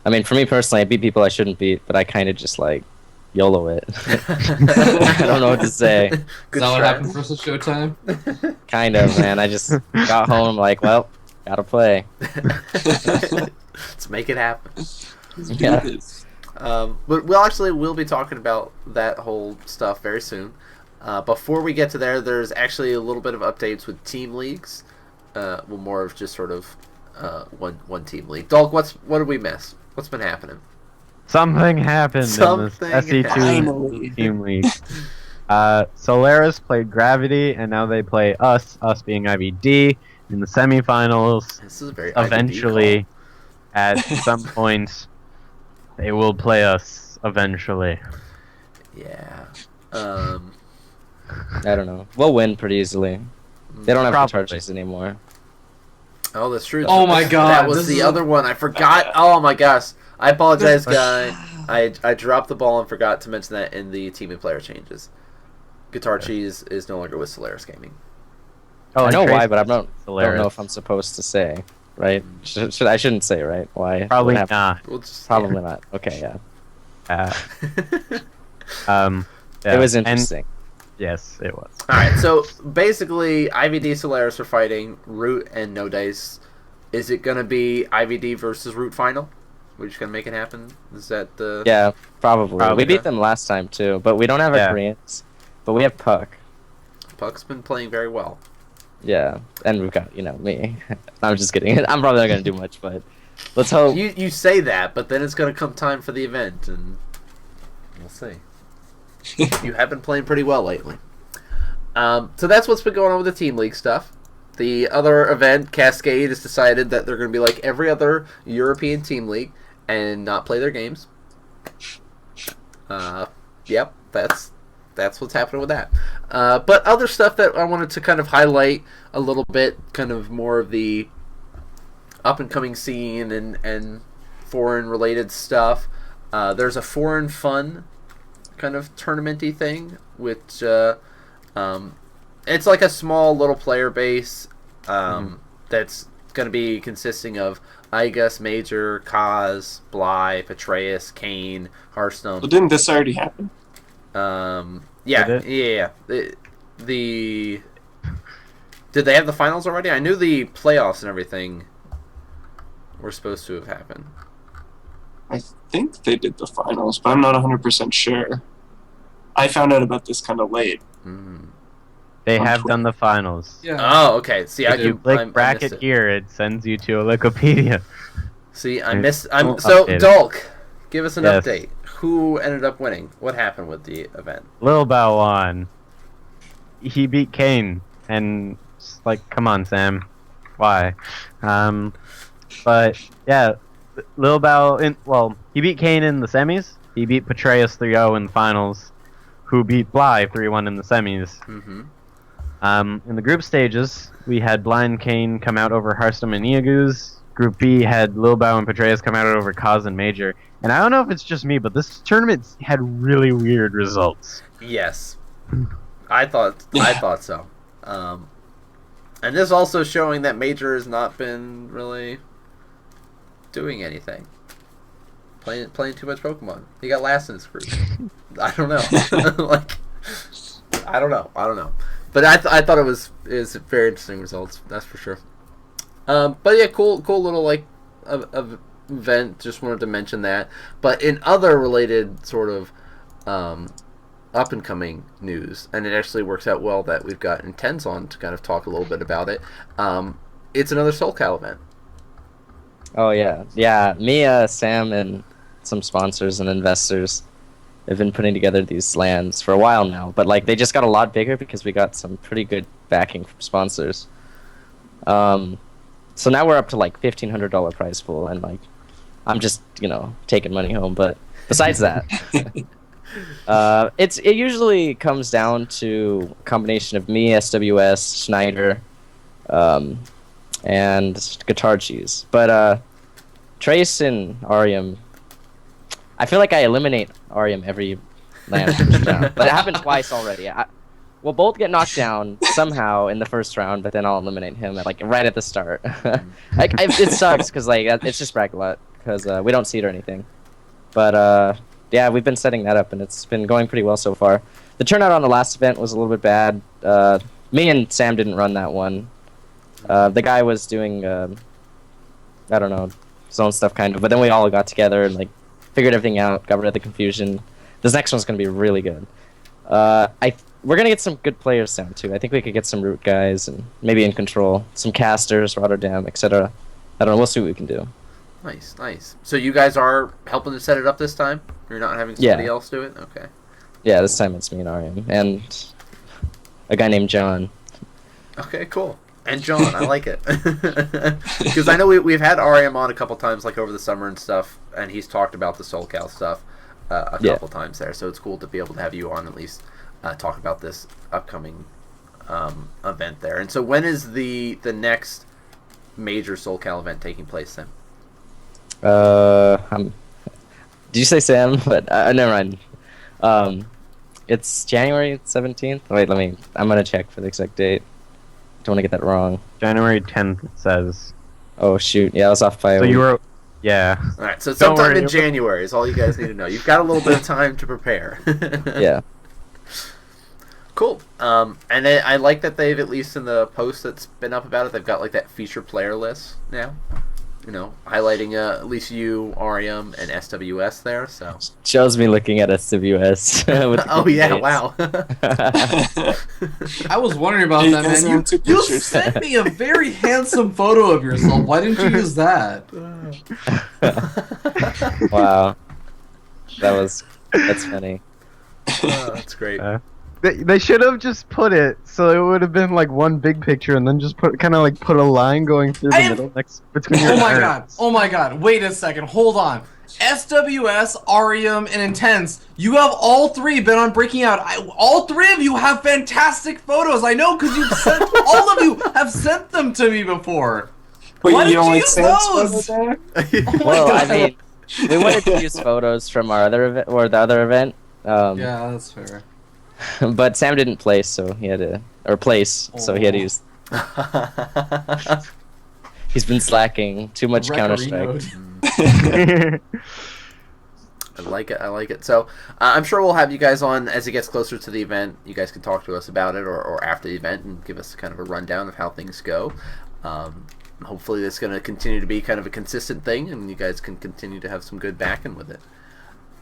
I mean, for me personally, I beat people I shouldn't beat, but I kind of just like YOLO it. I don't know what to say. Is that what happened for us at Showtime? Kind of, man. I just got home like, well, gotta play. Let's make it happen. Yeah. But we'll be talking about that whole stuff very soon. Before we get to there, there's actually a little bit of updates with team leagues. Well, more of just sort of one team league. Dolk, what did we miss? What's been happening? Something happened in this SC2 team league. Solaris played Gravity, and now they play us being IVD, in the semifinals. This is a very eventually, at some point, they will play us eventually. Yeah. I don't know. We'll win pretty easily. They don't have to charge us anymore. Oh, that's true. Oh my god. That was the other one. I forgot. Oh my gosh. I apologize, guy. I dropped the ball and forgot to mention that in the team and player changes. Guitar Cheese is no longer with Solaris Gaming. Oh, I know why, but I don't know if I'm supposed to say. Right? I shouldn't say, right? Why? Probably not. Probably not. Okay, yeah. Yeah. It was interesting. Yes, it was. Alright, so basically, IVD Solaris are fighting Root and No Dice. Is it going to be IVD versus Root final? We're just going to make it happen? Is that the... Yeah, probably. We beat them last time, too, but we don't have our Koreans. But we have Puck. Puck's been playing very well. Yeah, and we've got, me. I'm just kidding. I'm probably not going to do much, but let's hope. You say that, but then it's going to come time for the event, and we'll see. You have been playing pretty well lately. So that's what's been going on with the Team League stuff. The other event, Cascade, has decided that they're going to be like every other European Team League and not play their games. Yep, that's what's happening with that. But other stuff that I wanted to kind of highlight a little bit, kind of more of the up-and-coming scene and foreign-related stuff. There's a Foreign Fun kind of tournament-y thing, which it's like a small little player base that's going to be consisting of Igus, Major, Kaz, Bly, Patreus, Kane, Hearthstone. Well, didn't this already happen? Yeah. Did they have the finals already? I knew the playoffs and everything were supposed to have happened. I think they did the finals, but I'm not 100% sure. I found out about this kind of late. They have done the finals. Yeah. Oh, okay. See, you click bracket here, it sends you to a Wikipedia. See, I missed. So, Dolk, give us an update. Who ended up winning? What happened with the event? Lil Bao won. He beat Kane, and it's like, come on, Sam, why? But yeah, Lil Bao. He beat Kane in the semis. He beat Patreus 3-0 in the finals, who beat Bly 3-1 in the semis. In the group stages, we had Blind Kane come out over Hearthstone and Iaguz. Group B had Lil Bao and Patreus come out over Kaz and Major. And I don't know if it's just me, but this tournament had really weird results. Yes, I thought so. And this also showing that Major has not been really doing anything. Playing too much Pokemon. He got last in his group. I don't know. I don't know. But I thought it was very interesting results. That's for sure. But yeah, cool little event. Just wanted to mention that. But in other related sort of up and coming news, and it actually works out well that we've got Intense on to kind of talk a little bit about it. It's another SoulCal event. Oh yeah. Me, Sam, and some sponsors and investors have been putting together these lands for a while now, but like they just got a lot bigger because we got some pretty good backing from sponsors. So now we're up to like $1,500 prize pool, and like I'm just taking money home. But besides that, it usually comes down to a combination of me, SWS, Schneider, and Guitar Cheese. But Trace and Arium, I feel like I eliminate Arium every land first round, but it happened twice already. We'll both get knocked down somehow in the first round, but then I'll eliminate him right at the start. It sucks because like it's just bracket luck because we don't seed or anything. But yeah, we've been setting that up and it's been going pretty well so far. The turnout on the last event was a little bit bad. Me and Sam didn't run that one. The guy was doing I don't know, his own stuff kind of, but then we all got together and like figured everything out, got rid of the confusion. This next one's gonna be really good. We're gonna get some good players down too. I think we could get some root guys and maybe in control, some casters, Rotterdam, etc. I don't know. We'll see what we can do. Nice, nice. So you guys are helping to set it up this time? You're not having somebody else do it? Okay. Yeah, this time it's me and Arium and a guy named John. Okay, cool. And John, I like it. Because I know we've had Arium on a couple times, like over the summer and stuff, and he's talked about the SoulCal stuff a couple times there. So it's cool to be able to have you on at least. Talk about this upcoming event there. And so when is the next major SoulCal event taking place then? Did you say Sam? But never mind. It's January 17th. Wait, I'm gonna check for the exact date. Don't want to get that wrong. January 10th, it says. Oh shoot! Yeah, I was off by a week. You were, yeah. All right, so sometime in January is all you guys need to know. You've got a little bit of time to prepare. Yeah. Cool. And I like that they've, at least in the post that's been up about it, they've got like that feature player list now. Highlighting at least you, Arium, and SWS there. So shows me looking at SWS. Oh yeah! Wow. I was wondering about that, man. You sent me a very handsome photo of yourself. Why didn't you use that? Wow. That's funny. That's great. They should have just put it so it would have been like one big picture and then just put a line going through the middle next between your arms. Oh my god! Wait a second. Hold on. SWS, Arium, and Intense. You have all three been on Breaking Out. All three of you have fantastic photos. I know because you've sent. All of you have sent them to me before. Wait, why did you you only use those? Well, I mean, we wanted to use photos from our other event or the other event. Yeah, that's fair. But Sam didn't place, so he had to, so he had to use. He's been slacking too much Counter-Strike. I like it. So I'm sure we'll have you guys on as it gets closer to the event. You guys can talk to us about it or after the event and give us kind of a rundown of how things go. Hopefully it's going to continue to be kind of a consistent thing and you guys can continue to have some good backing with it.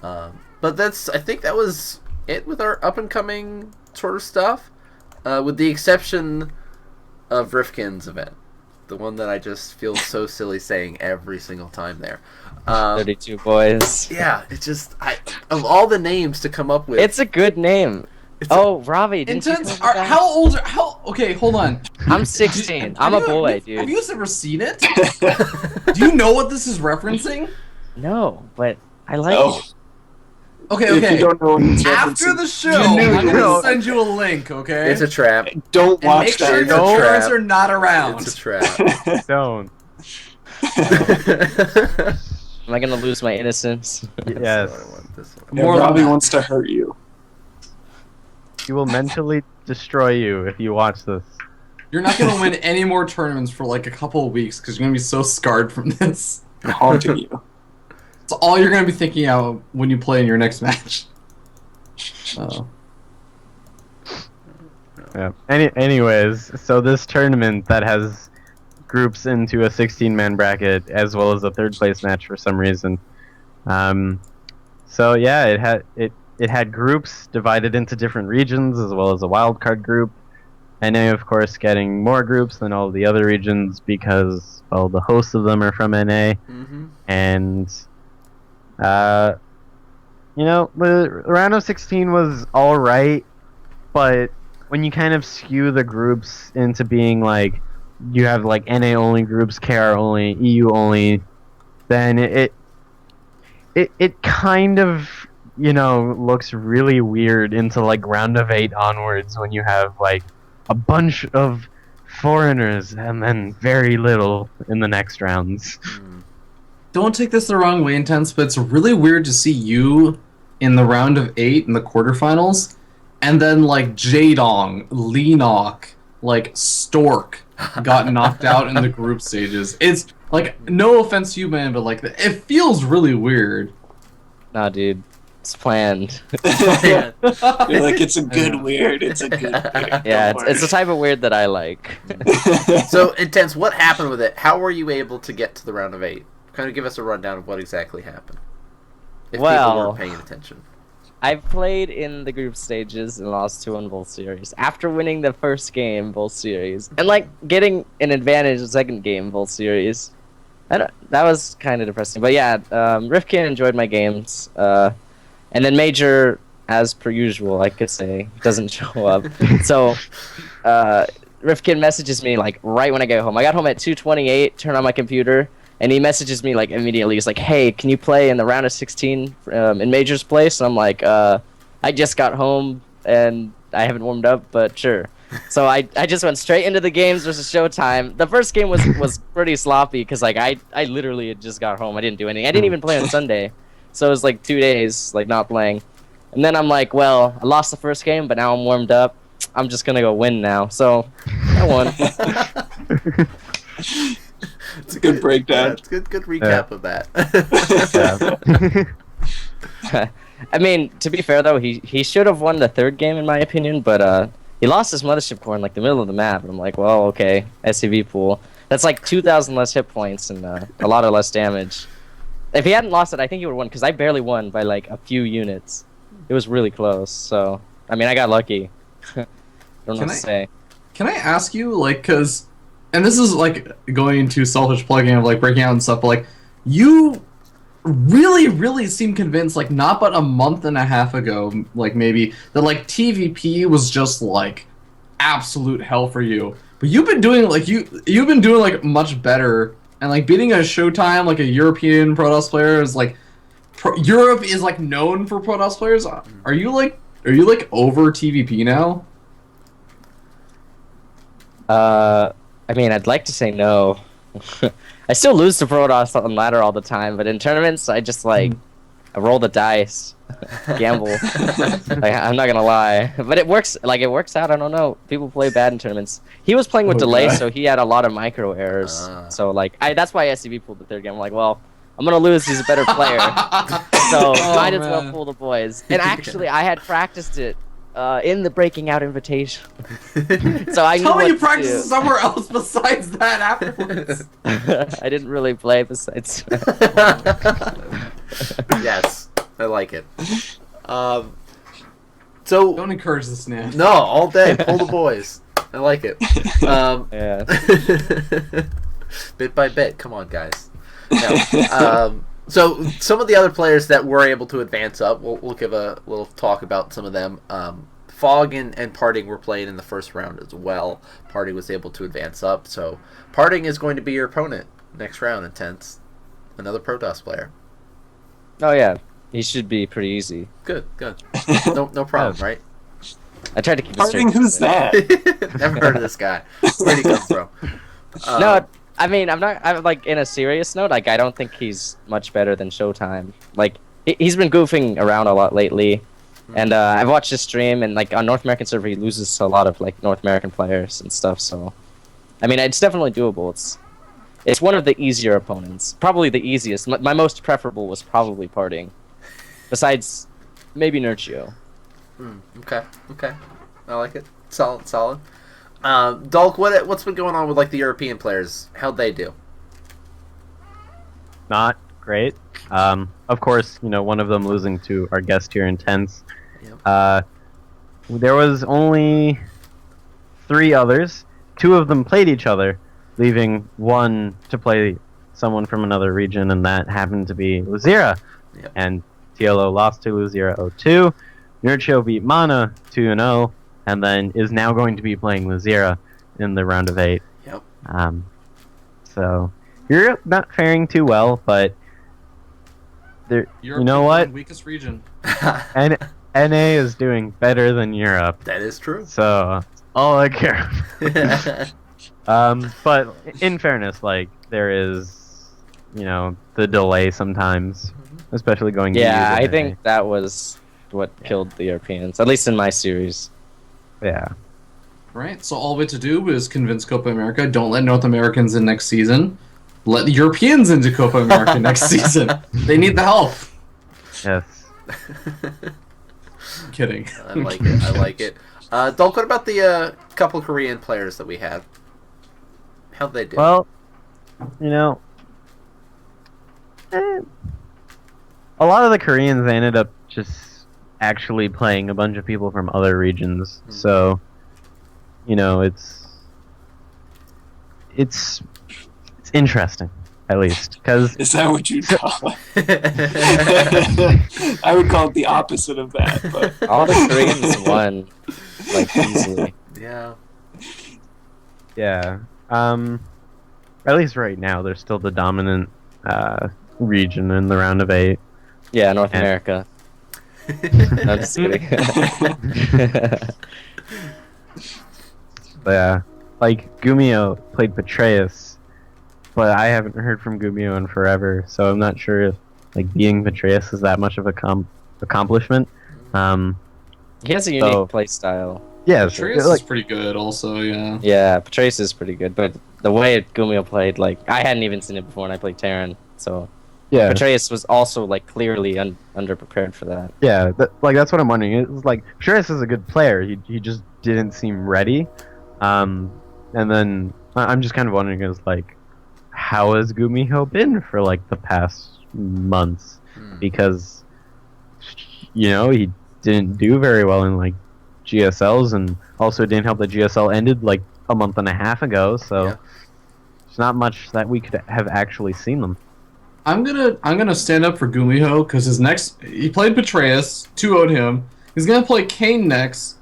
But I think that was it with our up-and-coming sort of stuff, with the exception of Rifkin's event, the one that I just feel so silly saying every single time there. 32 boys. Yeah, it's just of all the names to come up with. It's a good name. Ravi, didn't Intense. you come How old? Okay, hold on. I'm 16. I'm a boy, dude. Have you ever seen it? Do you know what this is referencing? No, but I like it. Okay. If you don't know what it's After the show, I'm gonna send you a link. Okay. It's a trap. Don't watch make that. sure your parents are not around. It's a trap. Don't. Am I gonna lose my innocence? Yes. Robbie wants to hurt you. He will mentally destroy you if you watch this. You're not gonna win any more tournaments for like a couple of weeks because you're gonna be so scarred from this. Haunting you. It's all you're gonna be thinking out when you play in your next match. Yeah. Anyways, so this tournament that has groups into a 16-man bracket as well as a third place match for some reason. So yeah, it had groups divided into different regions as well as a wildcard group. NA, of course, getting more groups than all the other regions because, well, the hosts of them are from NA. Mm-hmm. And The round of 16 was all right, but when you kind of skew the groups into being like you have like NA only groups, KR only, EU only, then it kind of looks really weird into like round of 8 onwards when you have like a bunch of foreigners and then very little in the next rounds. Don't take this the wrong way, Intense, but it's really weird to see you in the round of 8 in the quarterfinals, and then like Jadong, Leenock, like Stork got knocked out in the group stages. It's like, no offense to you, man, but like it feels really weird. Nah, dude. It's planned. You're like, it's a good weird. It's a good weird. Yeah, it's the type of weird that I like. So, Intense, what happened with it? How were you able to get to the round of 8? Kind of give us a rundown of what exactly happened. If people weren't paying attention. I played in the group stages and lost 2 in both series. After winning the first game, both series, and like getting an advantage the second game, both series. That was kind of depressing. But yeah, Rifkin enjoyed my games. And then Major, as per usual, I could say, doesn't show up. So, Rifkin messages me like right when I get home. I got home at 2:28, turn on my computer, and he messages me like immediately. He's like, "Hey, can you play in the round of 16 in Major's place?" And I'm like, "I just got home and I haven't warmed up, but sure." So I just went straight into the games versus Showtime. The first game was pretty sloppy because like I literally had just got home. I didn't do anything. I didn't even play on Sunday. So it was like 2 days, like not playing. And then I'm like, well, I lost the first game, but now I'm warmed up. I'm just gonna go win now. So I won. It's a good breakdown. Yeah, it's good recap of that. I mean, to be fair though, he should have won the third game in my opinion, but he lost his mothership core in like the middle of the map. And I'm like, well, okay, SCV pool. That's like 2,000 less hit points and a lot of less damage. If he hadn't lost it, I think he would have won, because I barely won by, like, a few units. It was really close, so... I mean, I got lucky. Don't know what to say. Can I ask you, like, because... And this is, like, going into selfish plugging of, like, breaking out and stuff, but, like, you really, really seem convinced, like, not but a month and a half ago, like, maybe, that, like, TVP was just, like, absolute hell for you. But you've been doing, like, you've been doing, like, much better... And like beating a Showtime, like a European Protoss player is like, Europe is like known for Protoss players. Are you like over TVP now? I mean, I'd like to say no. I still lose to Protoss on ladder all the time, but in tournaments, I just like, I roll the dice, gamble. Like, I'm not gonna lie, but it works. Like it works out. I don't know. People play bad in tournaments. He was playing with delay, so he had a lot of micro errors. So like, that's why SCV pulled the third game. I'm like, well, I'm gonna lose. He's a better player, so might as well pull the boys. And actually, I had practiced it in the breaking out invitation. So I tell me you practiced somewhere else besides that afterwards. I didn't really play besides. Yes, I like it. So don't encourage the snap. No, all day pull the boys. I like it. Yeah. Bit by bit. Come on, guys. No. So some of the other players that were able to advance up, we'll give a little talk about some of them. Fog and Parting were playing in the first round as well. Parting was able to advance up, so Parting is going to be your opponent next round. Intense, another Protoss player. Oh yeah, he should be pretty easy. Good. No problem, right? I tried to keep it Parting, straight. who's that? Never heard of this guy. Where'd he come from? No, I mean, I'm like, in a serious note, like, I don't think he's much better than Showtime. Like, he's been goofing around a lot lately, and I've watched his stream, and, like, on North American server, he loses to a lot of, like, North American players and stuff, so... I mean, it's definitely doable. It's one of the easier opponents. Probably the easiest. My most preferable was probably Parting. Besides, maybe Nurchio. Okay. I like it. Solid. Dulk, what's been going on with like the European players? How'd they do? Not great. Of course, one of them losing to our guest here, Intense. Yep. There was only 3 others. 2 of them played each other, leaving one to play someone from another region, and that happened to be Luzira. Yep. And TLO lost to Luzira 0-2. Nerdshell beat Mana 2-0, and then is now going to be playing Luzira in the round of 8. Yep. So Europe not faring too well, but you know what? Weakest region. And NA is doing better than Europe. That is true. So all I care. But in fairness, like there is, the delay sometimes, especially going. Yeah, to I think that was what killed the Europeans, at least in my series. Yeah. Right. So all we have to do is convince Copa America. Don't let North Americans in next season. Let the Europeans into Copa America next season. They need the help. Yes. I'm kidding. I like it. I like it. Dolk, what about the couple Korean players that we had? How'd they do? Well, a lot of the Koreans, they ended up just actually playing a bunch of people from other regions. So, it's interesting, at least, because Is that what you'd call it? I would call it the opposite of that. But All the Koreans won, like, easily. Yeah. yeah, at least right now they're still the dominant region in the round of 8. Yeah, North And- America. No, just kidding. But yeah, like Gumio played Petraeus, but I haven't heard from Gumio in forever, so I'm not sure if like being Petraeus is that much of a accomplishment. He has a unique play style. Yeah, Petraeus is pretty good also, yeah. Yeah, Petraeus is pretty good, but the way Gumio played, like, I hadn't even seen it before when I played Terran, so yeah, Petraeus was also, like, clearly underprepared for that. yeah. That's what I'm wondering. It's like Petraeus is a good player. He just didn't seem ready. And then I'm just kind of wondering is like, how has Gumiho been for like the past months? Because he didn't do very well in like GSLs, and also didn't help that GSL ended like a month and a half ago. So there's not much that we could have actually seen them. I'm gonna stand up for Gumiho because he played Petraeus, 2-0'd him. He's gonna play Kane next,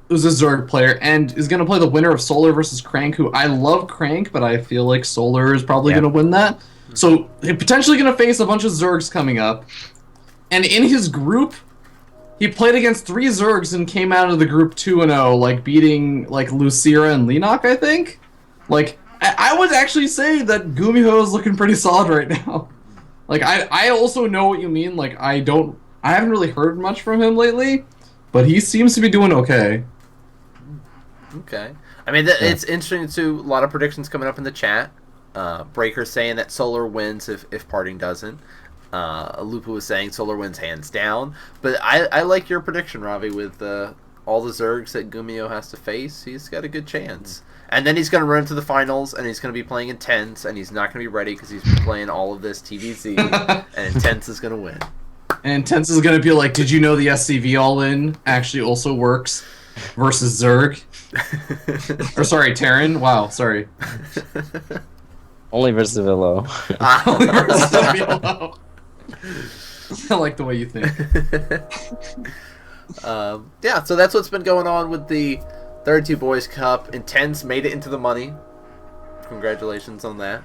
who's a Zerg player, and is gonna play the winner of Solar versus Crank, who I love Crank, but I feel like Solar is probably gonna win that. So he's potentially gonna face a bunch of Zergs coming up. And in his group, he played against 3 Zergs and came out of the group 2-0, like beating like Lucira and Lenok, I think. Like I would actually say that Gumiho is looking pretty solid right now. Like I also know what you mean. Like I haven't really heard much from him lately, but he seems to be doing okay. Okay. I mean, it's interesting too. A lot of predictions coming up in the chat. Breaker saying that Solar wins if Parting doesn't. Lupa was saying Solar wins hands down. But I like your prediction, Ravi, with all the Zergs that Gumio has to face. He's got a good chance. And then he's going to run into the finals, and he's going to be playing Intense, and he's not going to be ready because he's been playing all of this TVZ, and Intense is going to win. And Intense is going to be like, did you know the SCV all-in actually also works versus Zerg? Or sorry, Terran? Wow, sorry. Only versus Villo. Only versus Villo. I like the way you think. Yeah, so that's what's been going on with the 32 Boys Cup. Intense made it into the money. Congratulations on that.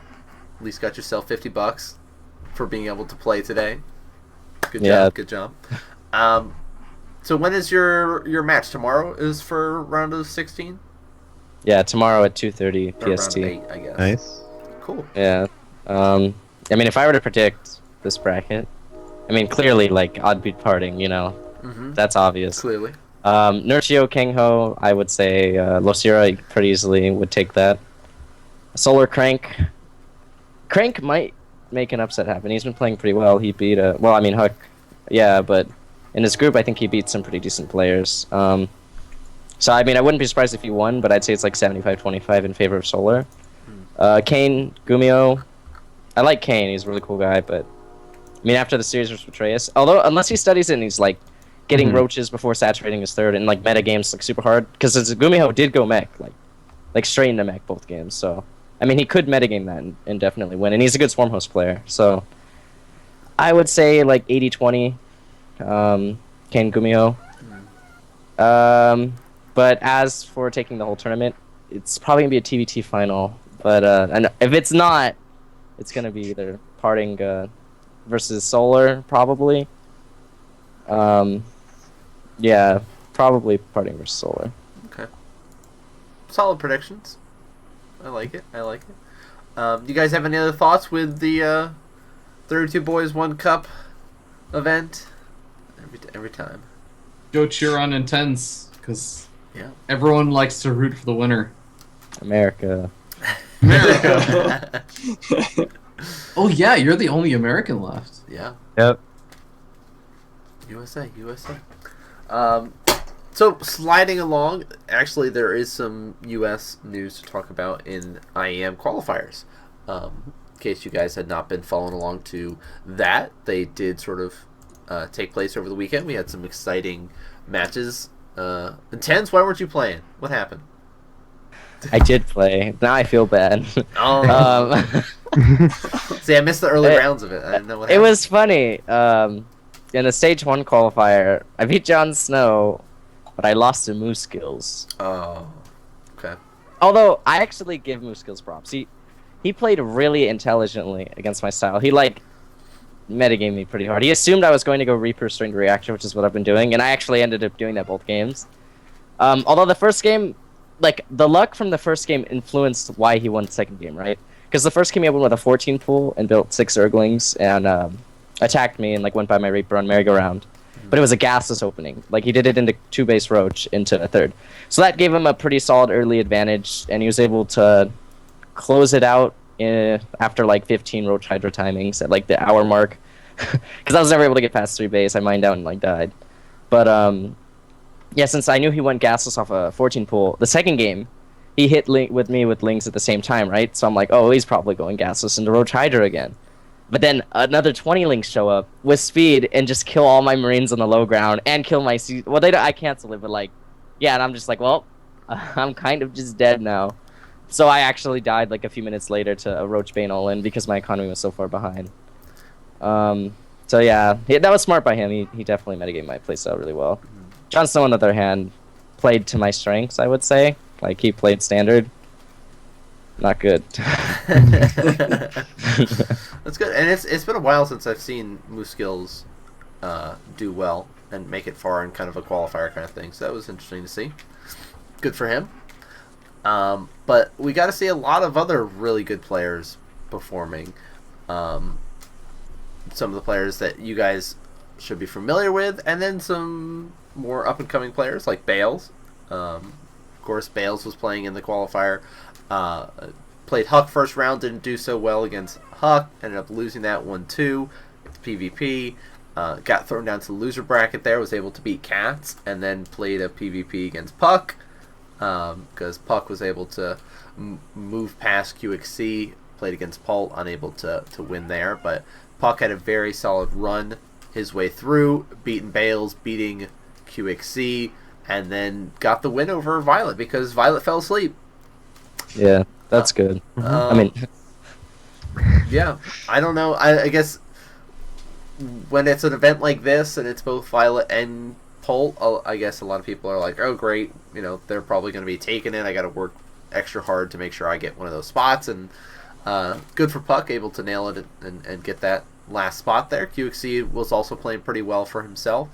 At least got yourself $50 for being able to play today. Good job. Good job. So when is your match? Tomorrow is for round of 16? Yeah, tomorrow at 2:30 PST. Round of 8, I guess. Nice. Cool. Yeah. I mean, if I were to predict this bracket, I mean, clearly, like, odd beat Parting, that's obvious. Clearly. Nurchio, Kangho, I would say Losira pretty easily would take that. Solar Crank. Crank might make an upset happen. He's been playing pretty well. He beat Huck. Yeah, but in his group, I think he beat some pretty decent players. So, I mean, I wouldn't be surprised if he won, but I'd say it's like 75-25 in favor of Solar. Kane, Gumio. I like Kane. He's a really cool guy, but I mean, after the series versus Petraeus, although unless he studies it and he's like getting roaches before saturating his third and like meta games like super hard, because Gumio did go mech like straight into mech both games. So I mean, he could metagame that and definitely win, and he's a good Swarm host player. So I would say like 80-20. Ken Gumiho. But as for taking the whole tournament, it's probably gonna be a TVT final. But and if it's not, it's gonna be either Parting versus Solar probably. Yeah, probably Parting versus Solar. Okay. Solid predictions. I like it. I like it. Do you guys have any other thoughts with the 32 Boys 1 Cup event? Every time. Go cheer on Intense, because yeah, everyone likes to root for the winner. America. America. Oh yeah, you're the only American left. Yeah. Yep. USA. So sliding along, actually there is some U.S. news to talk about in IEM qualifiers. In case you guys had not been following along to that, they did sort of take place over the weekend. We had some exciting matches. Intense, why weren't you playing? What happened? I did play. Now I feel bad. Oh. See, I missed the early rounds of it. I didn't know what happened. It was funny. In the stage 1 qualifier, I beat Jon Snow, but I lost to Moose Skills. Oh, okay. Although I actually give Moose Skills props. He played really intelligently against my style. He like metagamed me pretty hard. He assumed I was going to go Reaper String Reactor, which is what I've been doing, and I actually ended up doing that both games. Although the first game, like the luck from the first game influenced why he won the second game, right? Because the first game he went with a 14 pool and built 6 Zerglings and attacked me and like went by my Reaper on merry-go-round. But it was a gasless opening. Like he did it into 2 base Roach into a 3rd. So that gave him a pretty solid early advantage, and he was able to close it out after like 15 Roach Hydra timings at like the hour mark. Because I was never able to get past 3 base. I mined out and like died. But yeah, since I knew he went gasless off a 14 pool, the second game, he hit with me with Lings at the same time, right? So I'm like, oh, he's probably going gasless into Roach Hydra again. But then another 20 Lings show up with speed and just kill all my Marines on the low ground and kill my well, I cancel it, but like, yeah, and I'm just like, well, I'm kind of just dead now. So I actually died like a few minutes later to a Roach Bane all-in because my economy was so far behind. So yeah, that was smart by him. He definitely metagamed my playstyle really well. Jon Snow, on the other hand, played to my strengths, I would say. Like, he played standard. Not good. That's good. And it's been a while since I've seen Moose Skills do well and make it far in kind of a qualifier kind of thing. So that was interesting to see. Good for him. But we got to see a lot of other really good players performing. Some of the players that you guys should be familiar with, and then some more up-and-coming players like Bales. Of course, Bales was playing in the qualifier. Played Huck first round, didn't do so well against Huck. Ended up losing that 1-2. It's PvP. Got thrown down to the loser bracket there. Was able to beat Cats, and then played a PvP against Puck. Because Puck was able to move past QXC. Played against Pult, unable to win there. But Puck had a very solid run his way through, beating Bales, beating QXC, and then got the win over Violet because Violet fell asleep. Yeah, that's good. I mean, yeah, I don't know. I guess when it's an event like this and it's both Violet and Pult, I guess a lot of people are like, oh, great, you know, they're probably going to be taking it. I got to work extra hard to make sure I get one of those spots. And good for Puck, able to nail it and get that last spot there. QXC was also playing pretty well for himself.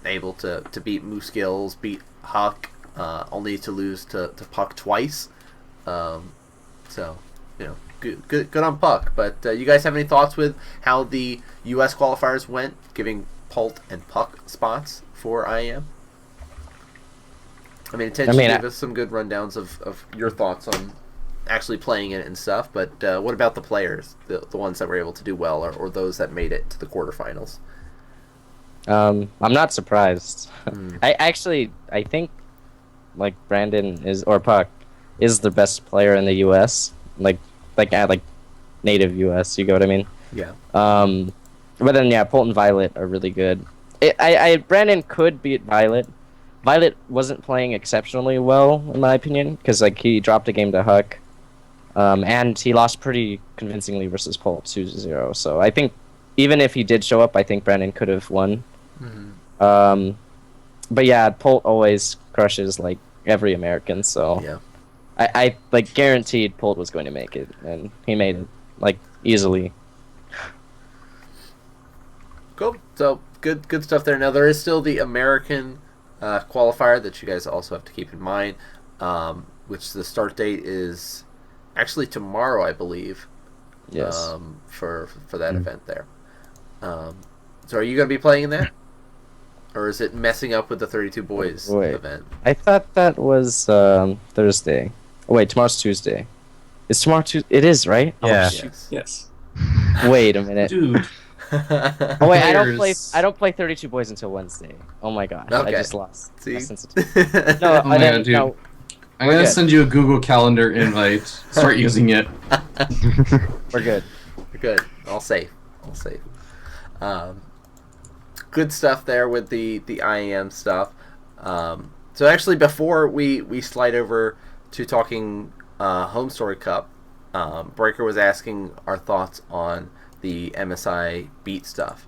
Able to beat Moose Skills, beat Huck, only to lose to Puck twice. So, you know, good on Puck. But you guys have any thoughts with how the U.S. qualifiers went, giving Pult and Puck spots for IEM? I mean, Intention gave us some good rundowns of your thoughts on actually playing it and stuff, but what about the players, the ones that were able to do well, or those that made it to the quarterfinals? I'm not surprised. I think like Brandon or Puck is the best player in the U.S. like native U.S. You get what I mean? Yeah. But then yeah, Pult and Violet are really good. Brandon could beat Violet. Violet wasn't playing exceptionally well in my opinion because like he dropped a game to Huck, and he lost pretty convincingly versus Pult 2-0. So I think even if he did show up, I think Brandon could have won. Mm-hmm. But yeah, Polt always crushes like every American, so Yeah. I like guaranteed Polt was going to make it, and he made it like easily. Cool. So good stuff there. Now there is still the American qualifier that you guys also have to keep in mind, which the start date is actually tomorrow, I believe. Yes. For that event there. So are you going to be playing in that, or is it messing up with the 32 boys event? I thought that was Thursday. Oh, wait, tomorrow's Tuesday. Is tomorrow Tuesday? It is, right? Yeah. Oh, shoot. Yes. Wait a minute. Dude. Oh wait, I don't play 32 boys until Wednesday. Oh my gosh, Okay. I just lost. See? My sensitivity. No, Oh my God, dude. no. I'm gonna good. send you a Google Calendar invite. Start using it. We're good. We're good. All safe. All safe. Good stuff there with the IEM stuff. So actually, before we slide over to talking Home Story Cup, Breaker was asking our thoughts on the MSI beat stuff.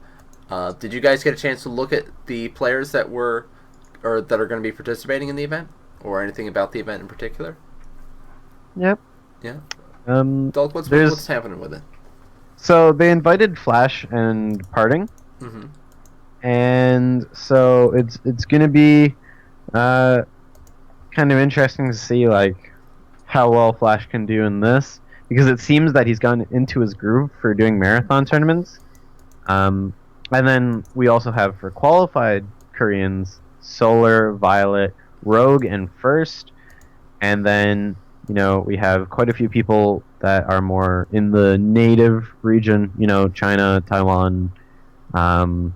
Did you guys get a chance to look at the players that are going to be participating in the event, or anything about the event in particular? Yep. Yeah. Dulk, what's happening with it? So they invited Flash and Parting, Mm-hmm. and so it's gonna be kind of interesting to see like how well Flash can do in this, because it seems that he's gone into his groove for doing marathon tournaments. And then we also have for qualified Koreans Solar, Violet, Rogue, and First. And then, we have quite a few people that are more in the native region, China, Taiwan, and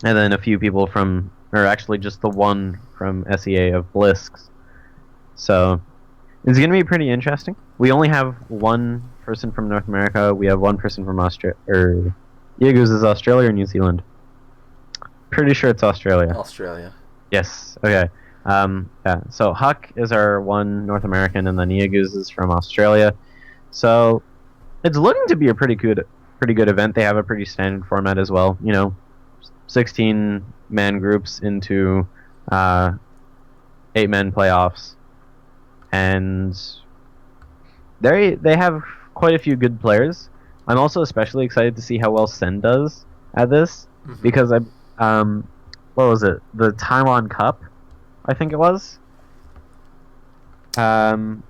then a few people or actually just the one from SEA of Blisks. So it's going to be pretty interesting. We only have one person from North America. We have one person from Australia. Yaguz is Australia or New Zealand? Pretty sure it's Australia. Australia. Yes. Okay. Yeah. So Huck is our one North American, and then Yaguz is from Australia. So it's looking to be a pretty good event. They have a pretty standard format as well. 16-man groups into 8-man playoffs, and they have quite a few good players. I'm also especially excited to see how well Sen does at this, because what was it? The Taiwan Cup, I think it was. And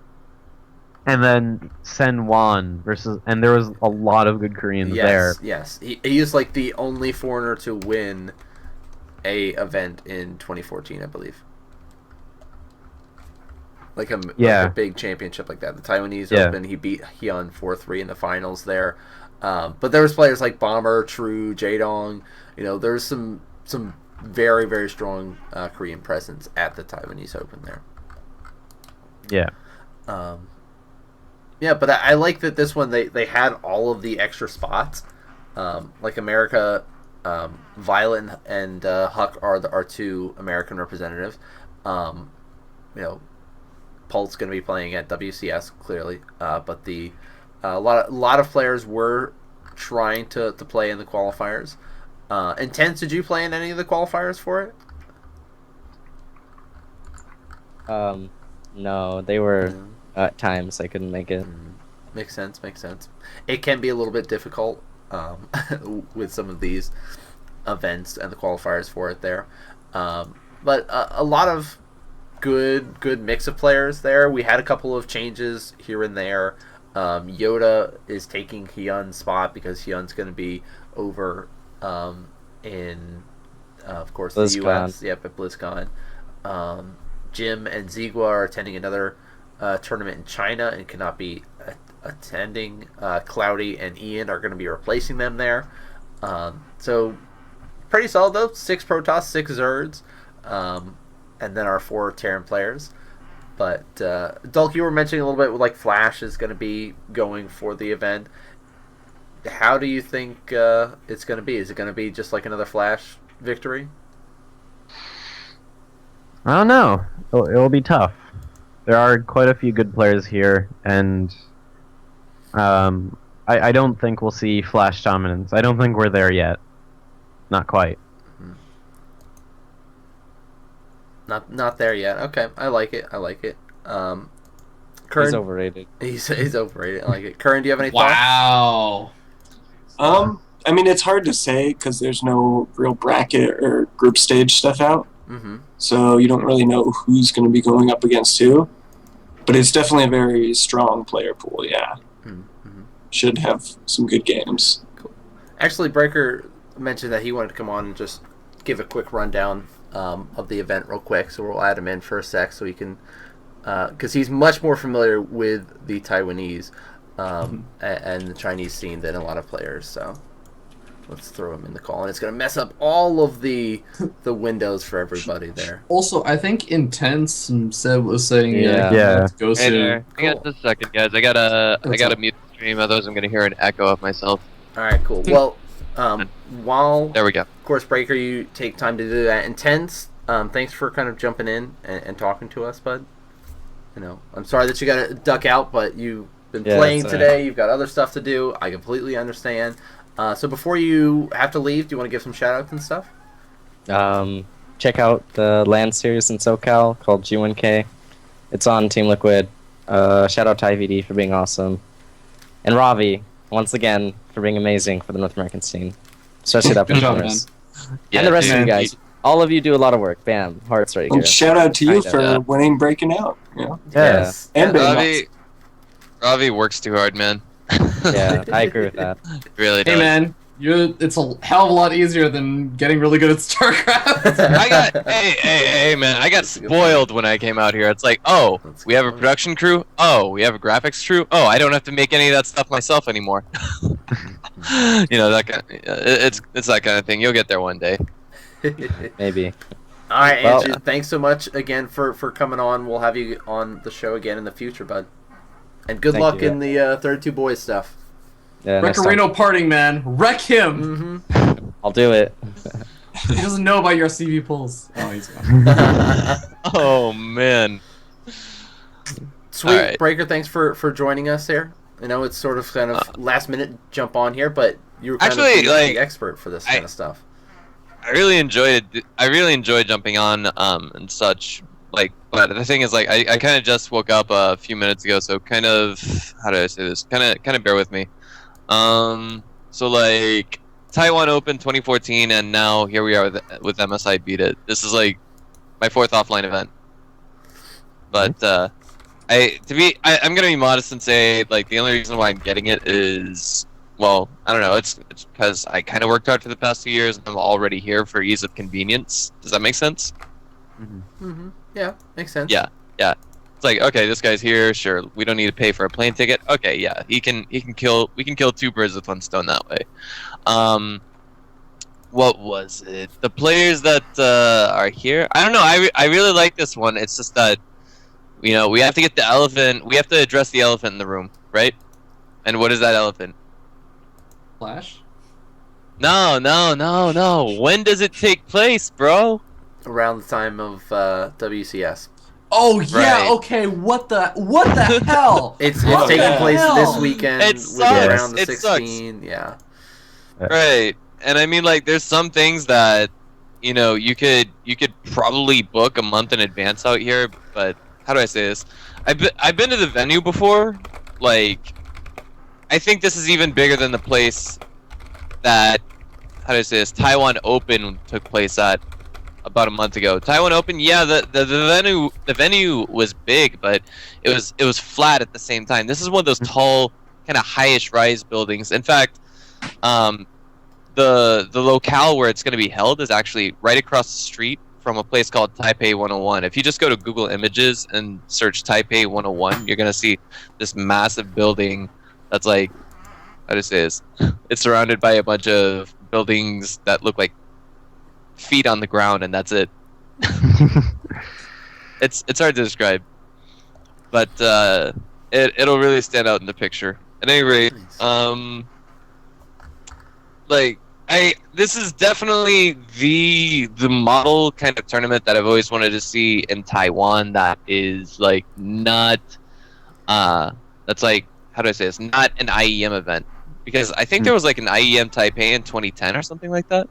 then Sen won and there was a lot of good Koreans there. Yes, he is like the only foreigner to win a event in 2014, I believe. Like a big championship like that. The Taiwanese Open, he beat Hyun 4-3 in the finals there. But there was players like Bomber, True, Jaedong. There's some very, very strong Korean presence at the Taiwanese Open there. Yeah. Yeah, but I like that this one they had all of the extra spots. Like America, Violet and Huck are our two American representatives. Pult's going to be playing at WCS clearly, but a lot of players were trying to play in the qualifiers. Intense, did you play in any of the qualifiers for it? No, they were at times I couldn't make it. Makes sense. It can be a little bit difficult with some of these events and the qualifiers for it there, but a lot of good mix of players there. We had a couple of changes here and there. Yoda is taking Hyun's spot because Hyun's going to be over in of course BlizzCon. The US at BlizzCon. Jim and Zigua are attending another tournament in China and cannot be attending. Cloudy and Ian are going to be replacing them there. So pretty solid though. 6 Protoss, 6 Zerds, and then our 4 Terran players. But Dulk, you were mentioning a little bit with like Flash is going to be going for the event. How do you think it's going to be? Is it going to be just like another Flash victory? I don't know. It'll be tough. There are quite a few good players here, and I don't think we'll see Flash dominance. I don't think we're there yet. Not quite. Not there yet. Okay, I like it. Curran, He's overrated. He's overrated. I like it. Curran, do you have any thoughts? Wow. I mean, it's hard to say because there's no real bracket or group stage stuff out. Mm-hmm. So you don't really know who's going to be going up against who. But it's definitely a very strong player pool, yeah. Mm-hmm. Should have some good games. Cool. Actually, Breaker mentioned that he wanted to come on and just give a quick rundown of the event real quick, so we'll add him in for a sec so he can... Because he's much more familiar with the Taiwanese and the Chinese scene than a lot of players, so... Let's throw him in the call, and it's going to mess up all of the windows for everybody there. Also, I think Intense Seb was saying Yeah. go Hey soon. there. Cool. I got just a second, guys. I gotta up? mute the stream, otherwise I'm gonna hear an echo of myself. All right, cool. Well, while, There we go. of course, Breaker, you take time to do that. Intense, thanks for kind of jumping in and talking to us, bud. You know, I'm sorry that you got to duck out, but you've been playing it's today. You've got other stuff to do. I completely understand. So before you have to leave, do you want to give some shout-outs and stuff? Check out the LAN series in SoCal called G1K. It's on Team Liquid. Shout out to IVD for being awesome. And Ravi, once again, for being amazing for the North American scene. Especially that Good job, performance. Yeah, And the rest of dude. you guys. All of you do a lot of work. Bam. Hearts right here. And shout out to you Kinda, for yeah. winning Breaking Out. You know? Yes. And being Ravi works too hard, man. Yeah, I agree with that. Really does. Hey man, it's a hell of a lot easier than getting really good at StarCraft. hey man, I got spoiled when I came out here. It's like, oh, we have a production crew. Oh, we have a graphics crew. Oh, I don't have to make any of that stuff myself anymore. You know, that kind it's that kind of thing. You'll get there one day. Maybe. All right, Well- Andrew, thanks so much again for coming on. We'll have you on the show again in the future, bud. And good Thank luck you. in the 32 Boys stuff. Yeah, next time. Reccarino parting man, wreck him. Mm-hmm. I'll do it. He doesn't know about your CV pulls. Oh, he's gone. Oh man. Sweet. All right. Breaker, thanks for joining us here. I know it's sort of kind of last minute jump on here, but you were kind Actually, of the like, expert for this kind of stuff. I really enjoyed it. I really enjoyed jumping on and such. Like, but the thing is, like, I kind of just woke up a few minutes ago, so kind of, how do I say this? Kind of bear with me. So like Taiwan Open 2014, and now here we are with MSI Beat It. This is like my 4th offline event. But I'm gonna be modest and say, like, the only reason why I'm getting it is, well, I don't know. It's because I kind of worked hard for the past 2 years, and I'm already here for ease of convenience. Does that make sense? Mm-hmm. Yeah, makes sense. Yeah. It's like, okay, this guy's here. Sure, we don't need to pay for a plane ticket. Okay, yeah, we can kill 2 birds with 1 stone that way. What was it? The players that are here. I don't know. I really like this one. It's just that, you know, we have to get the elephant. We have to address the elephant in the room, right? And what is that elephant? Flash. No. When does it take place, bro? Around the time of WCS. Oh yeah. Right. Okay. What the hell? It's What taking the place hell? this weekend. It with sucks. around the It 16. Yeah. Right. And I mean, like, there's some things that, you know, you could probably book a month in advance out here, but how do I say this? I've been to the venue before. Like, I think this is even bigger than the place that, how do I say this, Taiwan Open took place at about a month ago. Taiwan Open, yeah, the venue was big, but it was flat at the same time. This is one of those tall, kind of highish rise buildings. In fact, the locale where it's going to be held is actually right across the street from a place called Taipei 101. If you just go to Google Images and search Taipei 101, you're going to see this massive building that's like, how to say this? It's surrounded by a bunch of buildings that look like feet on the ground, and that's it. It's hard to describe, but it'll really stand out in the picture. At any rate, like, this is definitely the model kind of tournament that I've always wanted to see in Taiwan. That is like not that's like, how do I say this? Not an IEM event. because I think there was like an IEM Taipei in 2010 or something like that.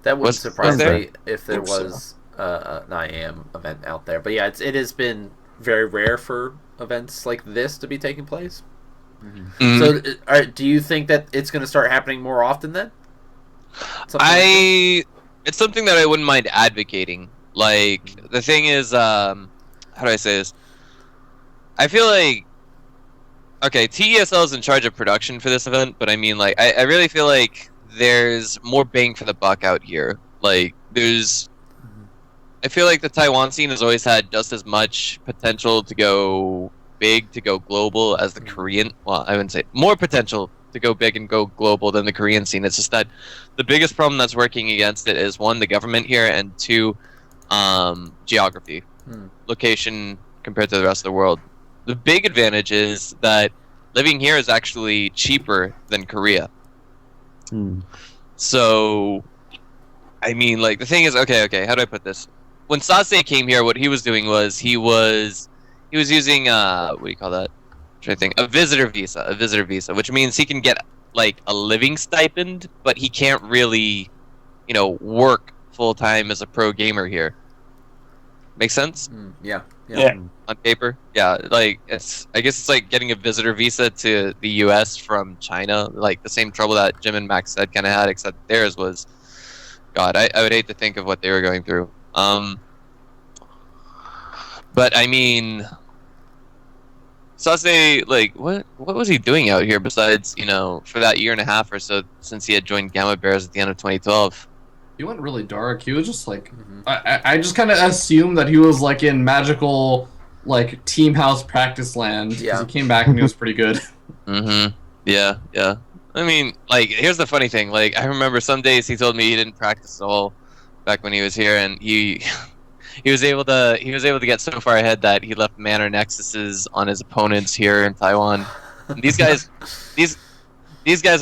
That wouldn't surprise there? me if there was an IAM event out there. But yeah, it has been very rare for events like this to be taking place. Mm. So, do you think that it's going to start happening more often then? It's something that I wouldn't mind advocating. Like, the thing is, how do I say this? I feel like, okay, TESL is in charge of production for this event, but I mean, like, I really feel like there's more bang for the buck out here. Like, I feel like the Taiwan scene has always had just as much potential to go big, to go global as the Korean. Well, I wouldn't say more potential to go big and go global than the Korean scene. It's just that the biggest problem that's working against it is, one, the government here, and two, geography, location compared to the rest of the world. The big advantage is that living here is actually cheaper than Korea. So, I mean, like, the thing is, okay, how do I put this? When Sase came here, what he was doing was he was using what do you call that? I'm trying to think. A visitor visa, which means he can get like a living stipend, but he can't really, work full time as a pro gamer here. Make sense? Yeah. On paper, yeah. Like, I guess it's like getting a visitor visa to the U.S. from China. Like the same trouble that Jim and Max said kind of had, except theirs was, God, I would hate to think of what they were going through. But I mean, Sase, like, what was he doing out here besides, for that year and a half or so since he had joined Gamma Bears at the end of 2012? He went really dark. He was just like, I just kind of assumed that he was like in magical, like, Team House practice land. Yeah. He came back and he was pretty good. Yeah. I mean, like, here's the funny thing. Like, I remember some days he told me he didn't practice at all back when he was here, and he was able to get so far ahead that he left Manor Nexuses on his opponents here in Taiwan. And these guys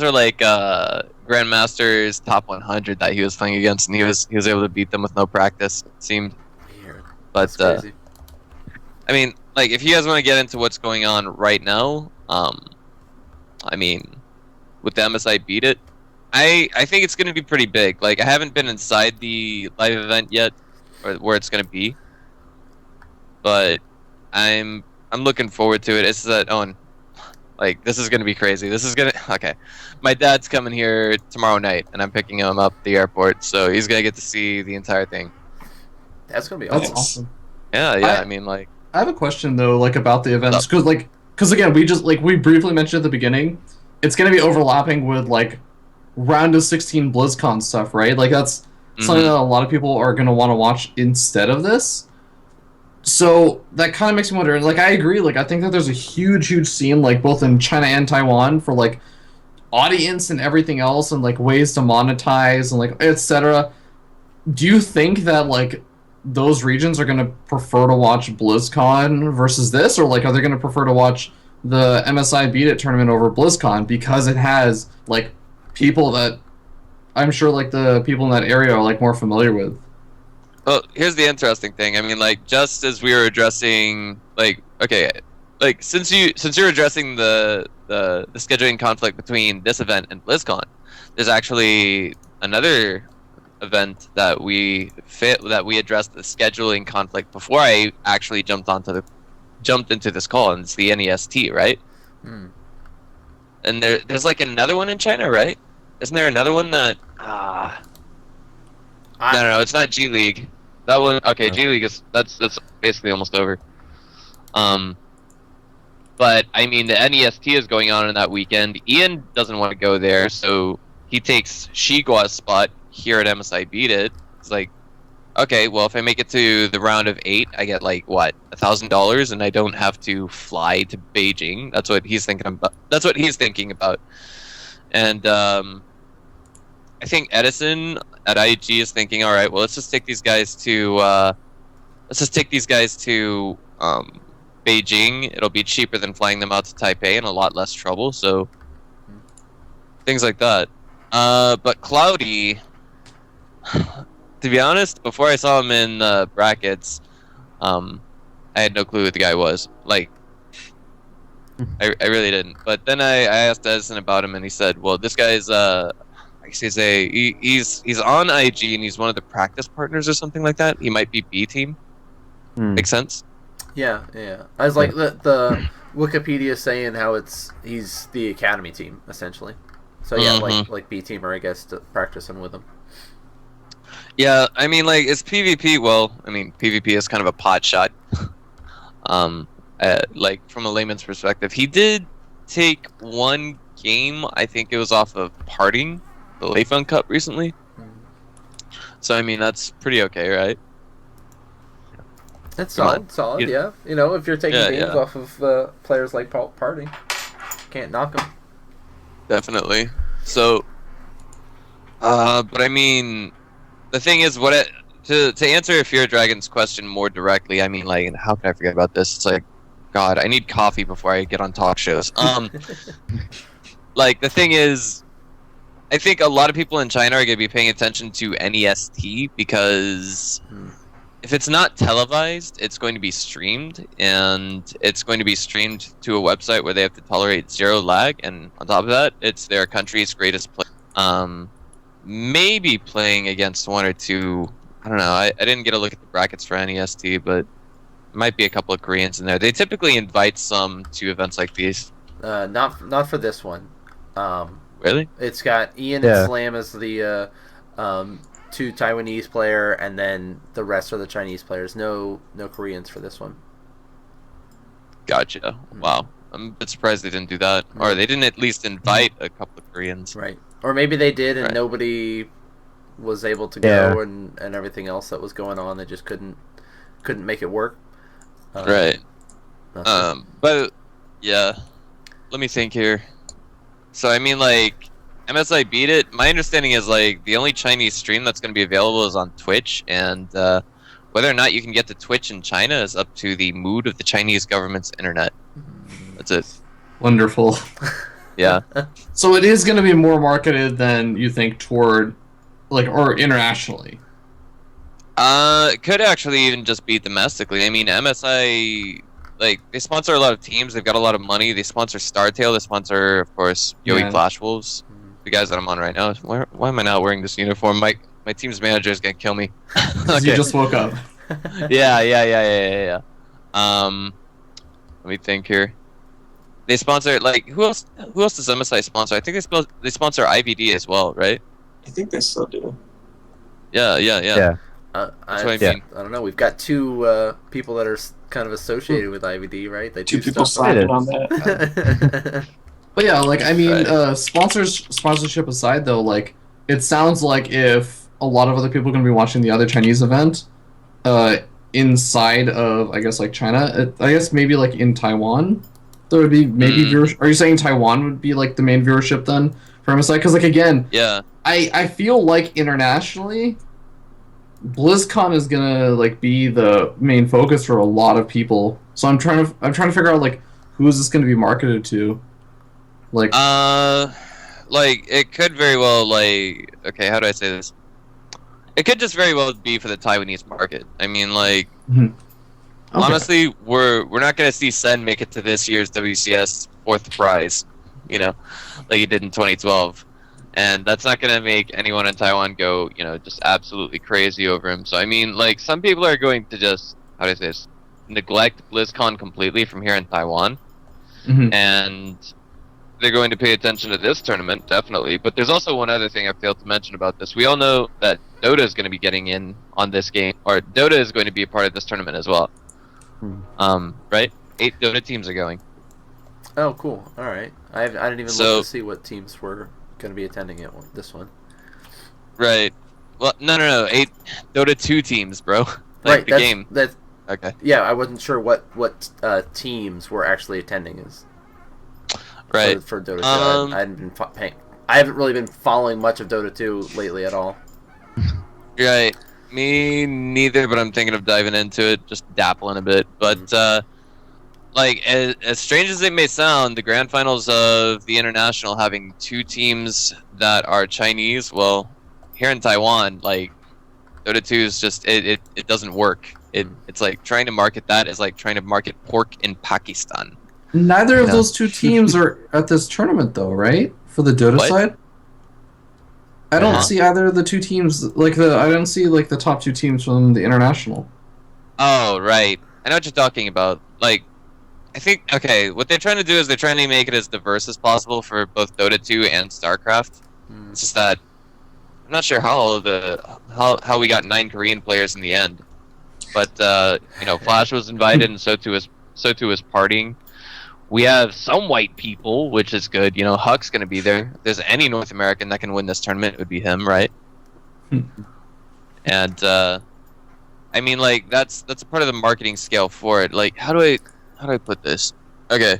are like Grandmasters top 100 that he was playing against, and he was able to beat them with no practice, it seemed. Weird. But That's crazy. I mean, like, if you guys want to get into what's going on right now, I mean, with the MSI Beat It, I think it's going to be pretty big. Like, I haven't been inside the live event yet, or where it's going to be, but I'm looking forward to it. It's that, Owen, like, this is going to be crazy. Okay. My dad's coming here tomorrow night, and I'm picking him up at the airport, so he's going to get to see the entire thing. That's going to be That's awesome. awesome. Yeah, I mean, like... I have a question, though, like, about the events, because again, we briefly mentioned at the beginning, it's going to be overlapping with, like, round of 16 BlizzCon stuff, right? Like, that's something that a lot of people are going to want to watch instead of this. So that kind of makes me wonder, like, I agree, like, I think that there's a huge scene, like, both in China and Taiwan for, like, audience and everything else, and, like, ways to monetize and, like, etc. Do you think that, like, those regions are going to prefer to watch BlizzCon versus this, or, like, are they going to prefer to watch the MSI Beat It tournament over BlizzCon because it has, like, people that I'm sure, like, the people in that area are, like, more familiar with? Well, here's the interesting thing. I mean, like, just as we were addressing, like, okay, like, since you're addressing the scheduling conflict between this event and BlizzCon, there's actually another event that we addressed the scheduling conflict before I actually jumped into this call, and it's the NEST, right? And there's like another one in China, right? Isn't there another one that no, it's not G League. That one, okay, G League is that's basically almost over. But I mean, the NEST is going on in that weekend. Ian doesn't want to go there, so he takes Shigua's spot here at MSI Beat It. It's like, okay, well, if I make it to the round of 8, I get, like, what, $1,000, and I don't have to fly to Beijing. That's what he's thinking about. And I think Edison at IG is thinking, all right, well, let's just take these guys to Beijing. It'll be cheaper than flying them out to Taipei and a lot less trouble. So things like that. But Cloudy, to be honest, before I saw him in the brackets, I had no clue who the guy was. Like, I really didn't. But then I asked Edison about him, and he said, "Well, this guy's I guess he's on IG, and he's one of the practice partners or something like that. He might be B team. Makes sense." Yeah. I was like the Wikipedia saying how he's the academy team essentially. So yeah, like B teamer, I guess, to practicing with him. Yeah, I mean, like, it's PvP. Well, I mean, PvP is kind of a pot shot. Like, from a layman's perspective, he did take one game. I think it was off of Parting, the Layfun Cup recently. So I mean, that's pretty okay, right? That's solid. Yeah. You know, if you're taking games off of players like Parting, can't knock them. Definitely. So, but I mean, the thing is, to answer FearDragon's question more directly, I mean, like, how can I forget about this? It's like, God, I need coffee before I get on talk shows. Like, the thing is, I think a lot of people in China are going to be paying attention to NEST because if it's not televised, it's going to be streamed, and it's going to be streamed to a website where they have to tolerate 0 lag, and on top of that, it's their country's greatest player. Maybe playing against 1 or 2. I don't know. I didn't get a look at the brackets for NEST, but might be a couple of Koreans in there. They typically invite some to events like these. Not for this one. Really? It's got Ian and Slam as the 2 Taiwanese player, and then the rest are the Chinese players. No Koreans for this one. Gotcha. Wow. I'm a bit surprised they didn't do that, or they didn't at least invite a couple of Koreans. Right. Or maybe they did, and nobody was able to go, and everything else that was going on, they just couldn't make it work. Right. But yeah, let me think here. So I mean, like, MSI beat it. My understanding is, like, the only Chinese stream that's going to be available is on Twitch, and whether or not you can get to Twitch in China is up to the mood of the Chinese government's internet. That's it. Wonderful. Yeah. So it is going to be more marketed than you think toward, like, or internationally. It could actually even just be domestically. I mean, MSI, like, they sponsor a lot of teams. They've got a lot of money. They sponsor StarTale. They sponsor, of course, Yoey Flash Wolves, the guys that I'm on right now. Why am I not wearing this uniform? My team's manager is gonna kill me. Okay. You just woke up. Yeah. Let me think here. They sponsor, like, who else does MSI sponsor? I think they sponsor IVD as well, right? I think they still do. Yeah. That's what I mean. I don't know. We've got 2 people that are kind of associated with IVD, right? They 2 people sliding on that. But yeah, like, I mean, sponsorship aside, though, like, it sounds like if a lot of other people are going to be watching the other Chinese event, inside of, I guess, like, China, I guess maybe, like, in Taiwan, there would be maybe viewership. Are you saying Taiwan would be, like, the main viewership then for MSI? Because, like, again, I feel like internationally, BlizzCon is gonna, like, be the main focus for a lot of people. So I'm trying to figure out, like, who is this gonna be marketed to? Like, it could very well, like, okay, how do I say this? It could just very well be for the Taiwanese market. I mean, like, honestly, we're not gonna see Sen make it to this year's WCS 4th prize, you know, like he did in 2012. And that's not going to make anyone in Taiwan go, you know, just absolutely crazy over him. So, I mean, like, some people are going to just, how do I say this, neglect BlizzCon completely from here in Taiwan. And they're going to pay attention to this tournament, definitely. But there's also one other thing I failed to mention about this. We all know that Dota is going to be getting in on this game, or Dota is going to be a part of this tournament as well. Right? 8 Dota teams are going. Oh, cool. All right. I didn't even look to see what teams were going to be attending this one. Right. Well, no. 8 Dota 2 teams, bro. Like, right. The game. That's okay. Yeah, I wasn't sure what teams were actually attending. Right. For Dota 2. I haven't really been following much of Dota 2 lately at all. Right. Me neither, but I'm thinking of diving into it, just dappling a bit. But, like, as strange as it may sound, the grand finals of the International having 2 teams that are Chinese, well, here in Taiwan, like, Dota 2 is just, it doesn't work. It's like, trying to market that is like trying to market pork in Pakistan. Neither of Yeah. those two teams are at this tournament, though, right? For the Dota What? side, I don't Uh-huh. see either of the two teams. I don't see like the top two teams from the international. Oh, right. I know what you're talking about. Like, I think, okay, what they're trying to do is they're trying to make it as diverse as possible for both Dota 2 and StarCraft. It's just that I'm not sure how we got 9 Korean players in the end. But you know, Flash was invited, and so too was Partying. We have some white people, which is good. You know, Huck's gonna be there. If there's any North American that can win this tournament, it would be him, right? And I mean, like that's a part of the marketing scale for it. Like, how do I put this? Okay,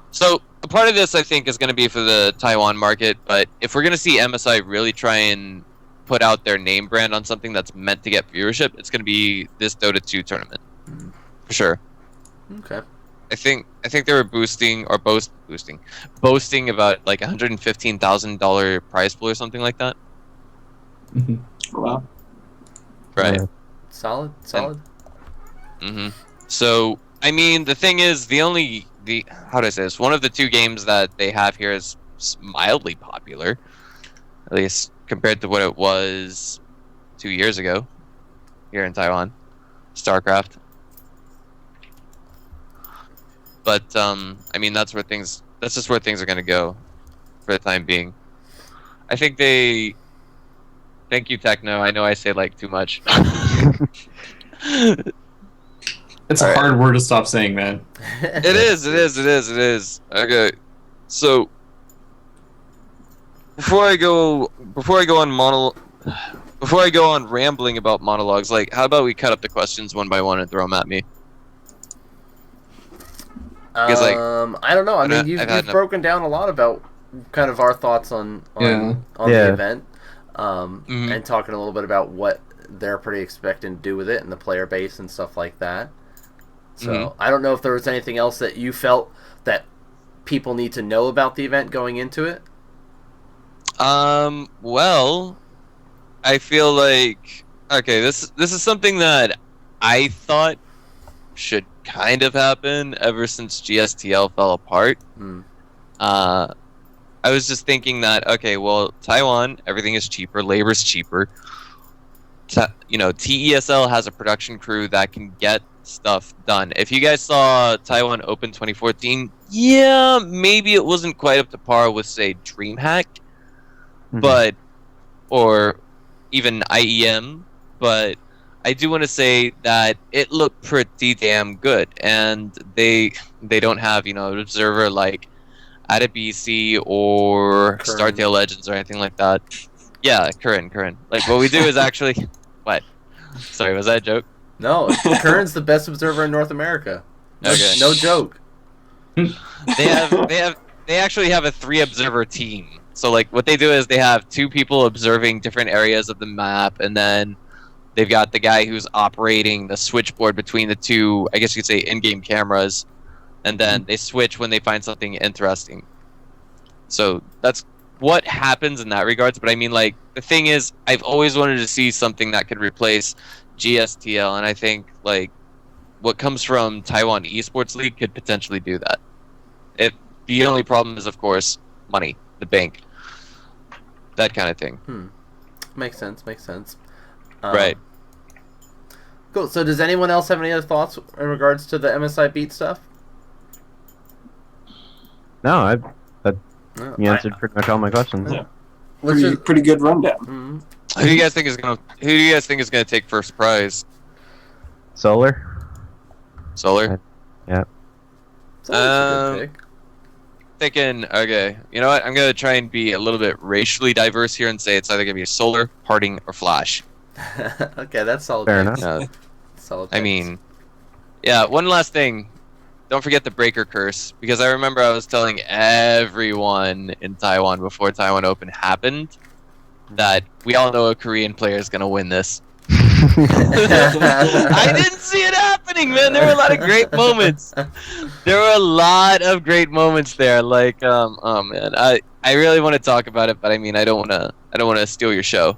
so a part of this I think is going to be for the Taiwan market, but if we're going to see MSI really try and put out their name brand on something that's meant to get viewership, it's going to be this Dota 2 tournament for sure. Okay. I think they were boasting about like $115,000 prize pool or something like that. Wow. Right. Yeah. Solid. So I mean, the thing is, how do I say this? One of the two games that they have here is mildly popular, at least compared to what it was 2 years ago here in Taiwan, StarCraft. But I mean, that's just where things are gonna go for the time being. I think they. Thank you, Techno. I know I say like too much. It's a hard word to stop saying, man. It is. Okay, so before I go on rambling about monologues, like how about we cut up the questions one by one and throw them at me? Because, like, I don't know. I mean, I've you've had enough- broken down a lot about kind of our thoughts on Yeah. the Yeah. event, and talking a little bit about what they're pretty expecting to do with it and the player base and stuff like that. So I don't know if there was anything else that you felt that people need to know about the event going into it. Well, I feel like this is something that I thought should kind of happen ever since GSTL fell apart. I was just thinking that Taiwan, everything is cheaper, labor's cheaper. TESL has a production crew that can get stuff done. If you guys saw Taiwan Open 2014, yeah, maybe it wasn't quite up to par with, say, DreamHack, but or even IEM, but I do want to say that it looked pretty damn good, and they don't have an observer like Adabisi or Startail Legends or anything like that. Yeah, current. Like what we do is actually what? Sorry, was that a joke? No, Kern's the best observer in North America. Okay. No joke. They actually have a 3 observer team. So like what they do is they have 2 people observing different areas of the map, and then they've got the guy who's operating the switchboard between the 2, I guess you could say, in-game cameras, and then they switch when they find something interesting. So that's what happens in that regards. But I mean, like, the thing is, I've always wanted to see something that could replace GSTL, and I think like what comes from Taiwan Esports League could potentially do that. The only problem is, of course, money, the bank, that kind of thing. Makes sense. Right. Cool. So does anyone else have any other thoughts in regards to the MSI Beat stuff? No, you answered pretty much all my questions. Yeah. Pretty good rundown. Who do you guys think is gonna take first prize? Solar? Solar? Yeah. That's a good pick. Thinking, okay, you know what? I'm gonna try and be a little bit racially diverse here and say it's either gonna be Solar, Parting, or Flash. Okay, that's solid. Fair picks. enough. Solid. I picks. mean, yeah. One last thing, don't forget the Breaker Curse, because I remember I was telling everyone in Taiwan before Taiwan Open happened that we all know a Korean player is gonna win this. I didn't see it happening, man. There were a lot of great moments. There were a lot of great moments there. Like, oh man, I really want to talk about it, but I mean, I don't want to steal your show.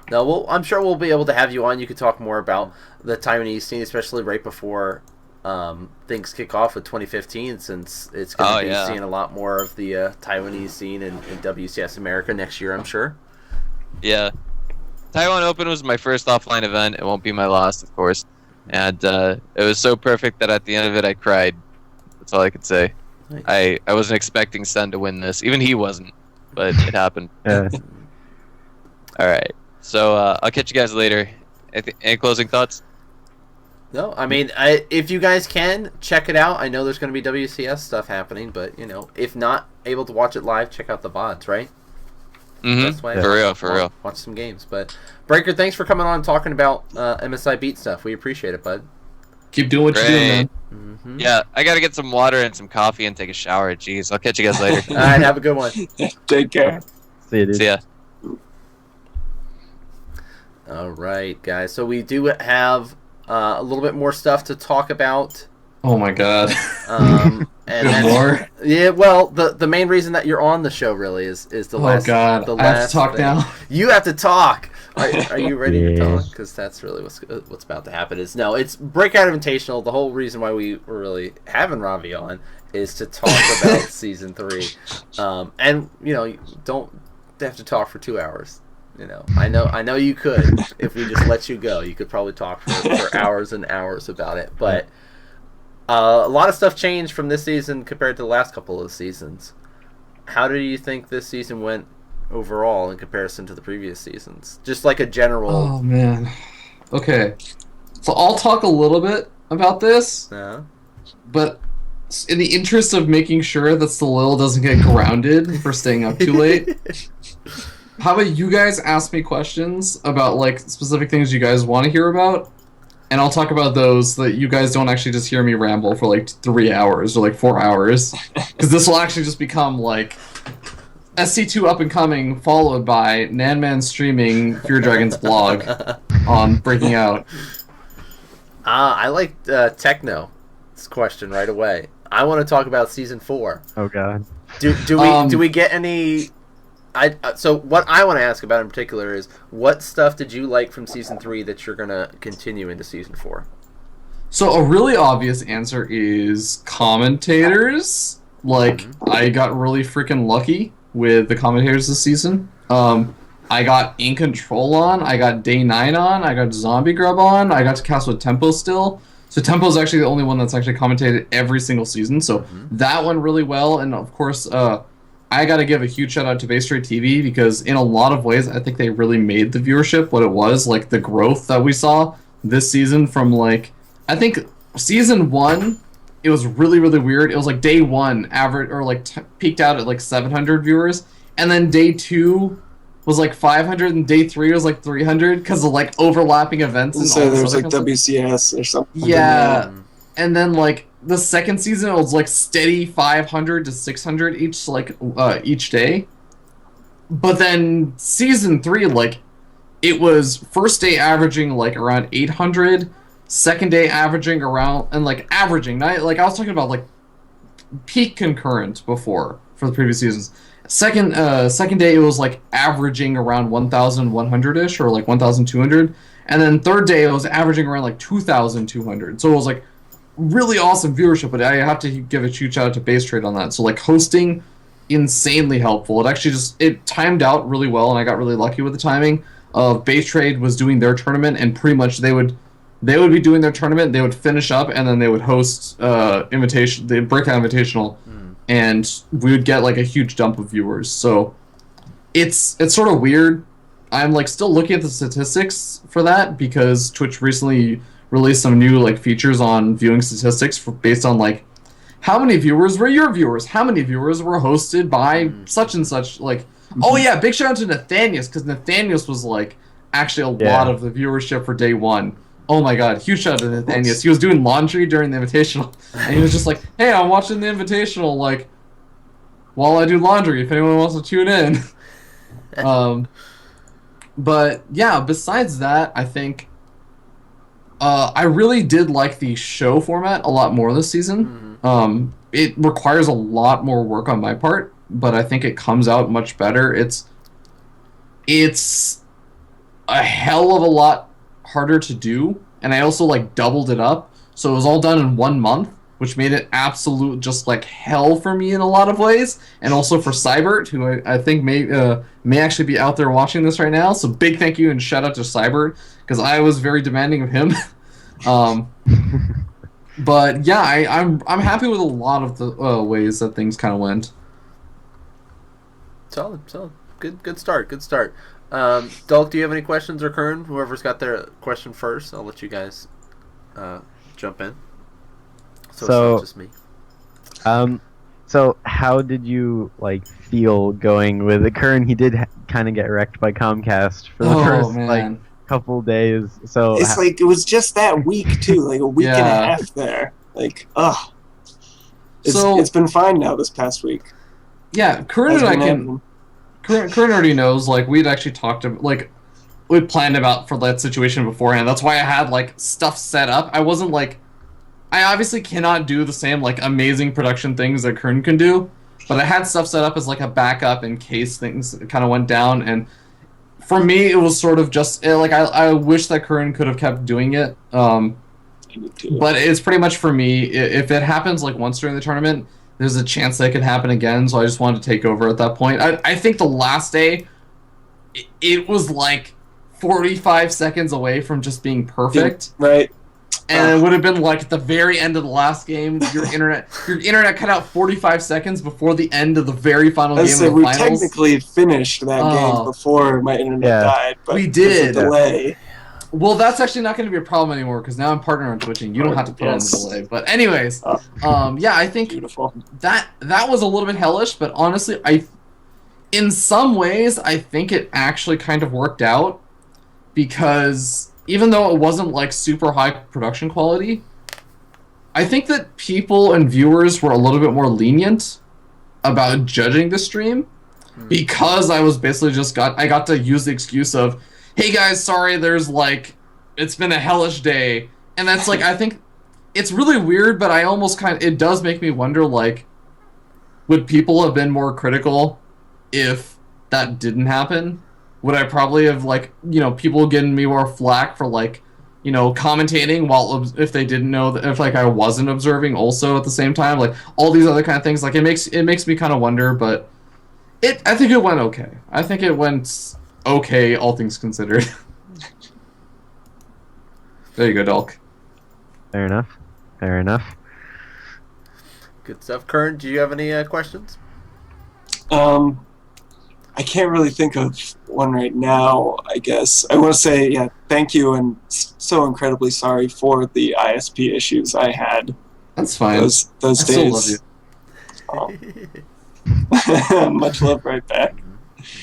No, well, I'm sure we'll be able to have you on. You could talk more about the Taiwanese scene, especially right before things kick off with 2015, since it's going to be seeing a lot more of the Taiwanese scene in WCS America next year, I'm sure. Yeah. Taiwan Open was my first offline event. It won't be my last, of course. And it was so perfect that at the end of it, I cried. That's all I could say. Nice. I wasn't expecting Sen to win this. Even he wasn't, but it happened. Yeah. All right. So I'll catch you guys later. Any closing thoughts? No, I mean, if you guys can, check it out. I know there's going to be WCS stuff happening, but, you know, if not able to watch it live, check out the VODs, right? Mm-hmm. For real. Watch some games. But, Breaker, thanks for coming on and talking about MSI Beat stuff. We appreciate it, bud. Keep doing what you're doing, man. Mm-hmm. Yeah, I got to get some water and some coffee and take a shower. Jeez, I'll catch you guys later. All right, have a good one. Take care. See you, dude. See ya. All right, guys. So we do have a little bit more stuff to talk about. Oh my god. And more? Yeah, well, the main reason that you're on the show really is the last. Oh god, the I have last to talk thing. now. You have to talk. Are you ready to Yeah. talk? Because that's really what's about to happen. It's Breakout Invitational. The whole reason why we were really having Ravi on is to talk about Season 3. And, you know, you don't have to talk for 2 hours. You know, I know you could. If we just let you go, you could probably talk for hours and hours about it. But a lot of stuff changed from this season compared to the last couple of seasons. How do you think this season went overall in comparison to the previous seasons? Just like a general... Oh, man. Okay. So I'll talk a little bit about this, but in the interest of making sure that Salil doesn't get grounded for staying up too late, how about you guys ask me questions about, like, specific things you guys want to hear about, and I'll talk about those so that you guys don't actually just hear me ramble for, like, 3 hours or, like, 4 hours, because this will actually just become, like... Sc2 Up and Coming, followed by Nanman streaming FearDragon's blog on Breaking Out. I like Techno's question right away. I want to talk about Season 4. Oh god. Do we get any... So what I want to ask about in particular is, what stuff did you like from Season 3 that you're going to continue into Season 4? So a really obvious answer is commentators. Like, I got really freaking lucky with the commentators this season. I got In Control on, I got Day 9 on, I got Zombie Grub on, I got to cast with Tempo still. So Tempo is actually the only one that's actually commentated every single season, so that went really well. And of course, I got to give a huge shout out to Base Trade TV, because in a lot of ways, I think they really made the viewership what it was, like the growth that we saw this season from, like, I think Season 1, it was really, really weird. It was like Day 1 average, or like peaked out at like 700 viewers, and then Day 2 was like 500, and Day 3 was like 300 because of like overlapping events. And so all there was like kind of WCS or something. Yeah, and then like the second season, it was like steady 500 to 600 each day. But then Season 3, like, it was first day averaging like around 800. Second day averaging around, and like averaging, not like I was talking about like peak concurrent before for the previous seasons. Second day it was like averaging around 1,100-ish or like 1,200, and then third day it was averaging around like 2,200. So it was like really awesome viewership. But I have to give a huge shout out to Base Trade on that. So like hosting, insanely helpful. It actually it timed out really well, and I got really lucky with the timing. Base Trade was doing their tournament, and pretty much they would be doing their tournament, they would finish up, and then they would host the Breakout Invitational, and we would get like a huge dump of viewers. So it's sort of weird. I'm like still looking at the statistics for that, because Twitch recently released some new like features on viewing statistics based on like how many viewers were your viewers, how many viewers were hosted by such and such. Like, oh yeah, big shout out to Nathanius, because Nathanius was like actually a lot of the viewership for Day 1. Oh my god, huge shout out to Nathanius. He was doing laundry during the Invitational, and he was just like, hey, I'm watching the Invitational, like, while I do laundry, if anyone wants to tune in. But, yeah, besides that, I think I really did like the show format a lot more this season. It requires a lot more work on my part, but I think it comes out much better. It's a hell of a lot harder to do, and I also like doubled it up so it was all done in 1 month, which made it absolute just like hell for me in a lot of ways, and also for Cybert, who I think may actually be out there watching this right now. So big thank you and shout out to Cybert, because I was very demanding of him. But yeah, I'm happy with a lot of the ways that things kind of went. Solid. Good start. Dulk, do you have any questions, or Kern? Whoever's got their question first, I'll let you guys jump in. So it's not just me. So how did you feel going with it? Kern, he did kind of get wrecked by Comcast for the first couple days. So it's it was just that week too, like a week and a half there. It's been fine now this past week. Yeah, Kern and Kern already knows. We'd actually talked about we'd planned about for that situation beforehand. That's why I had stuff set up. I wasn't I obviously cannot do the same amazing production things that Kern can do, but I had stuff set up as a backup in case things kind of went down. And for me, it was sort of just I wish that Kern could have kept doing it. But it's pretty much for me. If it happens once during the tournament, there's a chance that it could happen again. So I just wanted to take over at that point. I think the last day, it was 45 seconds away from just being perfect. Right. And it would have been at the very end of the last game, your internet cut out 45 seconds before the end of the very final game of the we finals. technically finished that game before my internet died, but we did. Delay. Well, that's actually not going to be a problem anymore because now I'm partner on Twitching. You don't have to put on the delay. But anyways, yeah, I think that was a little bit hellish, but honestly, in some ways, I think it actually kind of worked out because even though it wasn't super high production quality, I think that people and viewers were a little bit more lenient about judging the stream because I was basically I got to use the excuse of, hey guys, sorry, there's it's been a hellish day. And that's I think it's really weird, but I almost it does make me wonder would people have been more critical if that didn't happen? Would I probably have people getting me more flack for commentating while if they didn't know that if I wasn't observing also at the same time, all these other kind of things, it makes me kind of wonder, but I think it went okay. I think it went okay, all things considered. There you go, Dulk. Fair enough. Good stuff. Kern, do you have any questions? I can't really think of one right now, I guess. I want to say, thank you, and so incredibly sorry for the ISP issues I had. That's fine. Those days. Still love you. Much love right back.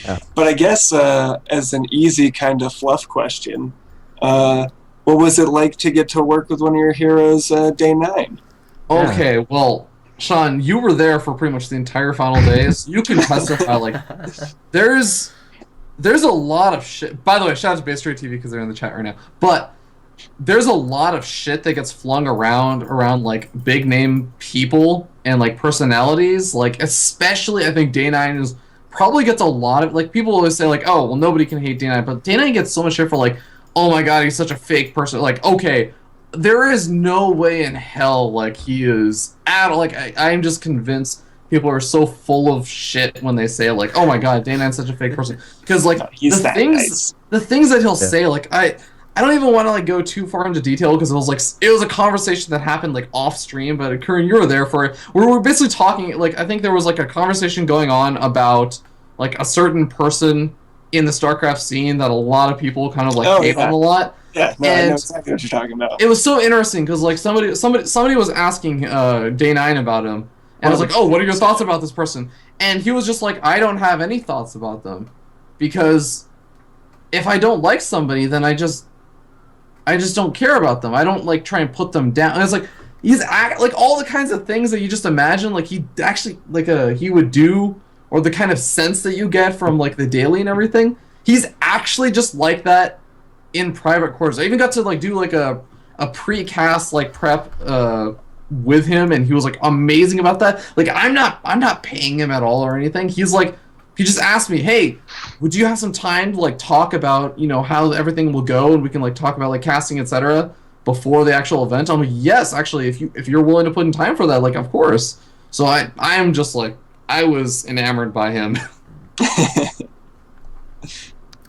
Yeah. But I guess as an easy kind of fluff question, what was it like to get to work with one of your heroes day 9? Okay, well, Sean, you were there for pretty much the entire final days. You can testify. There's a lot of shit. By the way, shout out to Base Trade TV because they're in the chat right now. But there's a lot of shit that gets flung around big name people and personalities. Especially, I think Day 9 probably gets a lot of people always say oh, well, nobody can hate Day 9, but Day 9 gets so much shit for oh my god, he's such a fake person. Okay, there is no way in hell he is at all. I'm just convinced people are so full of shit when they say oh my god, Day 9's such a fake person, because the things that he'll say I don't even want to go too far into detail because it was a conversation that happened off stream, but Karen, you were there for it. We were basically talking I think there was a conversation going on about a certain person in the StarCraft scene that a lot of people kind of hate on a lot. Yeah, no, I know exactly what you're talking about. It was so interesting because somebody was asking Day 9 about him, and I was oh, what are your thoughts about this person? And he was just I don't have any thoughts about them, because if I don't like somebody, then I just don't care about them. I don't try and put them down. And it's he's all the kinds of things that you just imagine he actually he would do, or the kind of sense that you get from the daily and everything. He's actually just like that in private quarters. I even got to do a precast prep with him, and he was amazing about that. I'm not paying him at all or anything. He's he just asked me, hey, would you have some time to talk about how everything will go, and we can talk about casting, etc. before the actual event. I'm like, yes, actually, if you're willing to put in time for that, like, of course. So I am just like, I was enamored by him.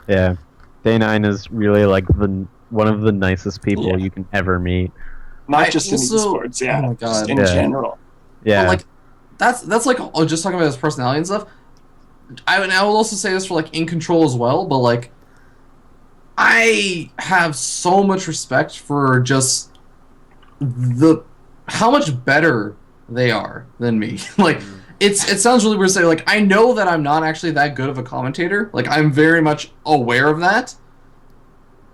Yeah, Day 9 is really like one of the nicest people you can ever meet. Not just in esports, oh my God. just in general. Yeah, but like that's like just talking about his personality and stuff. I will also say this for like In Control as well, but like I have so much respect for just how much better they are than me. Like it sounds really weird to say, like, I know that I'm not actually that good of a commentator. Like, I'm very much aware of that.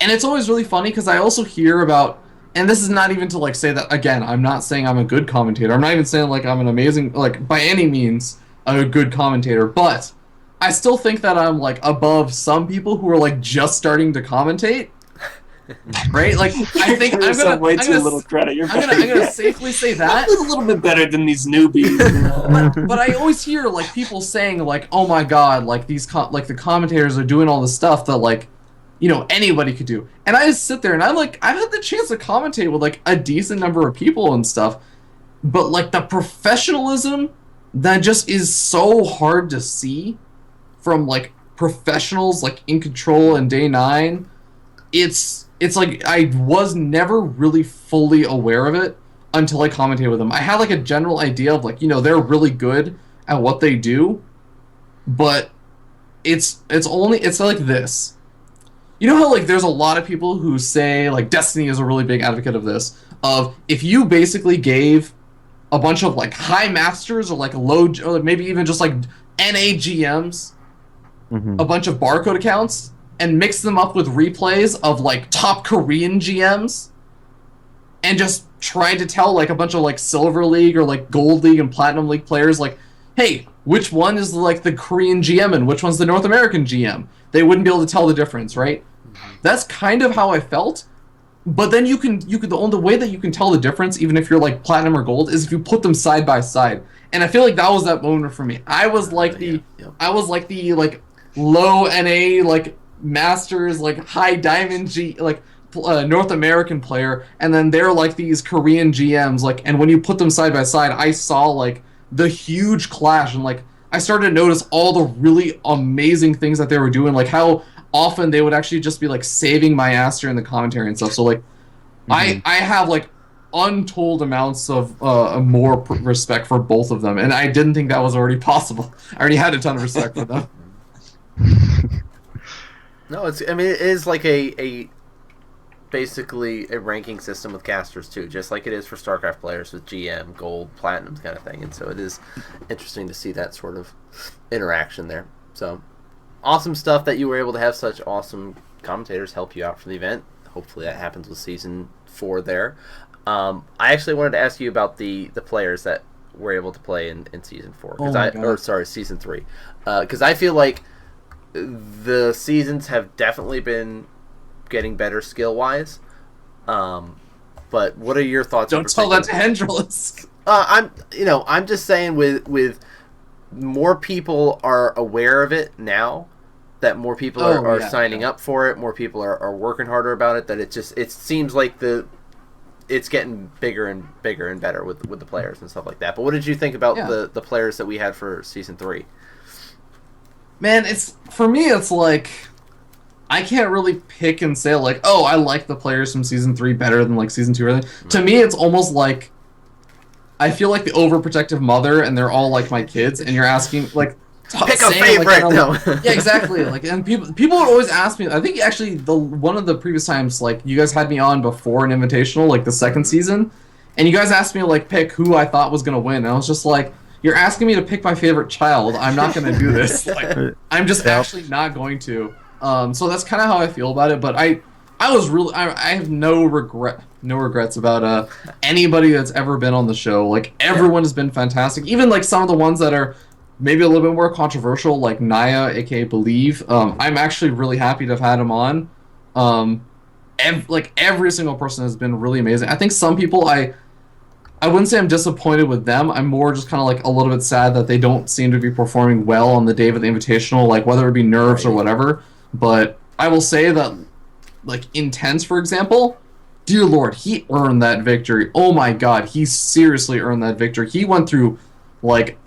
And it's always really funny because I also hear about, and this is not even to like say that, again, I'm not saying I'm a good commentator. I'm not even saying like I'm an amazing, like, by any means a good commentator, but I still think that I'm like above some people who are like just starting to commentate. Right? Like, I think I'm gonna way too little credit. I'm gonna safely say that. A little bit better than these newbies. You know? But I always hear like people saying like, "Oh my God, like like the commentators are doing all this stuff that like, you know, anybody could do." And I just sit there and I'm like, I've had the chance to commentate with like a decent number of people and stuff, but like the professionalism that just is so hard to see from like professionals like In Control and Day 9, it's like I was never really fully aware of it until I commentated with them. I had like a general idea of like, you know, they're really good at what they do, but it's like this. You know how like there's a lot of people who say like Destiny is a really big advocate of this, of if you basically gave a bunch of like high masters or like low, or maybe even just like NA GMs a bunch of barcode accounts and mix them up with replays of like top Korean GMs and just try to tell like a bunch of like Silver League or like Gold League and Platinum League players like, hey, which one is like the Korean GM and which one's the North American GM? They wouldn't be able to tell the difference, right? That's kind of how I felt. But then you can the only way that you can tell the difference, even if you're like Platinum or Gold, is if you put them side by side. And I feel like that was that moment for me. I was like the low NA like Masters, like high Diamond North American player, and then they're like these Korean GMs, like, and when you put them side by side, I saw like the huge clash, and like I started to notice all the really amazing things that they were doing, like how often they would actually just be like saving my ass during the commentary and stuff. So like I have like untold amounts of more respect for both of them, and I didn't think that was already possible. I already had a ton of respect for them. No, I mean, it is like a basically a ranking system with casters too, just like it is for StarCraft players with GM, Gold, Platinum kind of thing. And so it is interesting to see that sort of interaction there. So awesome stuff that you were able to have such awesome commentators help you out for the event. Hopefully that happens with Season 4 there. I actually wanted to ask you about the players that were able to play in Season 4. Season 3. Because I feel like the seasons have definitely been getting better skill-wise. But what are your thoughts? Don't tell that to Hendrils. I'm just saying with more people are aware of it now, that more people are signing up for it, more people are working harder about it, that it seems like it's getting bigger and bigger and better with the players and stuff like that. But what did you think about the players that we had for Season 3? Man, for me, it's like I can't really pick and say like, oh, I like the players from Season 3 better than like Season 2 or anything. Right. To me, it's almost like I feel like the overprotective mother, and they're all like my kids, and you're asking like pick a favorite. Like, no. Yeah, exactly. Like, and people would always ask me. I think actually one of the previous times, like you guys had me on before an invitational, like the second season, and you guys asked me to like pick who I thought was gonna win, and I was just like, you're asking me to pick my favorite child. I'm not going to do this. Like, I'm just actually not going to. So that's kind of how I feel about it. But I have no regrets about anybody that's ever been on the show. Like, everyone has been fantastic. Even like some of the ones that are maybe a little bit more controversial, like Naya, aka Believe. I'm actually really happy to have had him on. Every single person has been really amazing. I think some people I wouldn't say I'm disappointed with them. I'm more just kind of like a little bit sad that they don't seem to be performing well on the day of the invitational, like whether it be nerves or whatever. But I will say that, like Intense, for example, dear Lord, he earned that victory. Oh my God, he seriously earned that victory. He went through, like,